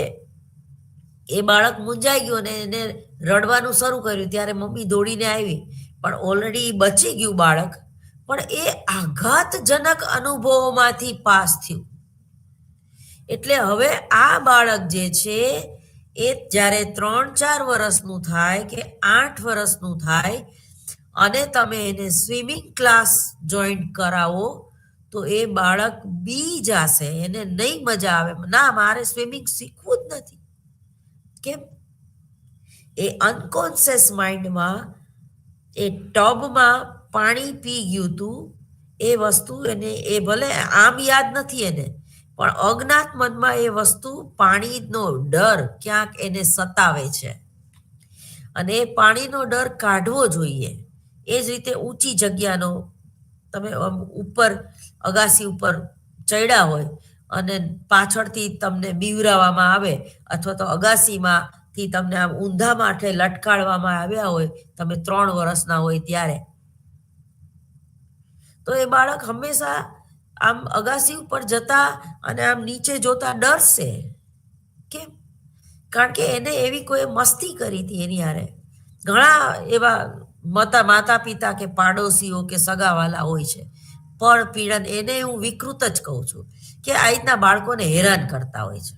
એ બાળક મૂંઝાઈ ગયું અને એને રડવાનું શરૂ કર્યું, ત્યારે મમ્મી દોડીને આવી, પણ ઓલરેડી બચી ગયું બાળક. પણ એ આઘાતજનક અનુભવોમાંથી પાસ થયું. એટલે હવે આ બાળક જે છે એ જ્યારે 3-4 વર્ષનું થાય કે 8 વર્ષનું થાય અને તમે એને સ્વિમિંગ ક્લાસ જોઈન કરાવો તો એ બાળક બી જશે, એને નહીં મજા આવે, ના મારે સ્વિમિંગ શીખવું જ નથી. કેમ? એ અનકોન્શિયસ માઇન્ડમાં એ ટબમાં પાણી પી ગયું હતું એ વસ્તુ એને, એ ભલે આમ યાદ નથી એને, પણ અજ્ઞાત મનમાં એ વસ્તુ, પાણીનો ડર ક્યાંક એને સતાવે છે અને એ પાણીનો ડર કાઢવો જોઈએ. એ જ રીતે ઊંચી જગ્યાનો, તમે ઉપર અગાસી ઉપર ચડ્યા હોય અને પાછળથી તમને બીવરાવવામાં આવે અથવા તો અગાસીમાંથી તમને આમ ઊંધા માથે લટકાડવામાં આવ્યા હોય, તમે 3 વર્ષના હોય ત્યારે, તો એ બાળક હંમેશા આમ અગાસી ઉપર જતા અને આમ નીચે જોતા ડરશે. કેમ? કારણ કે એને એવી કોઈ મસ્તી કરી હતી એની હારે. ઘણા એવા માતા પિતા કે પાડોશીઓ કે સગાવાલા હોય છે, પર પીડન, એને હું વિકૃત જ કહું છું, કે આ રીતના બાળકોને હેરાન કરતા હોય છે.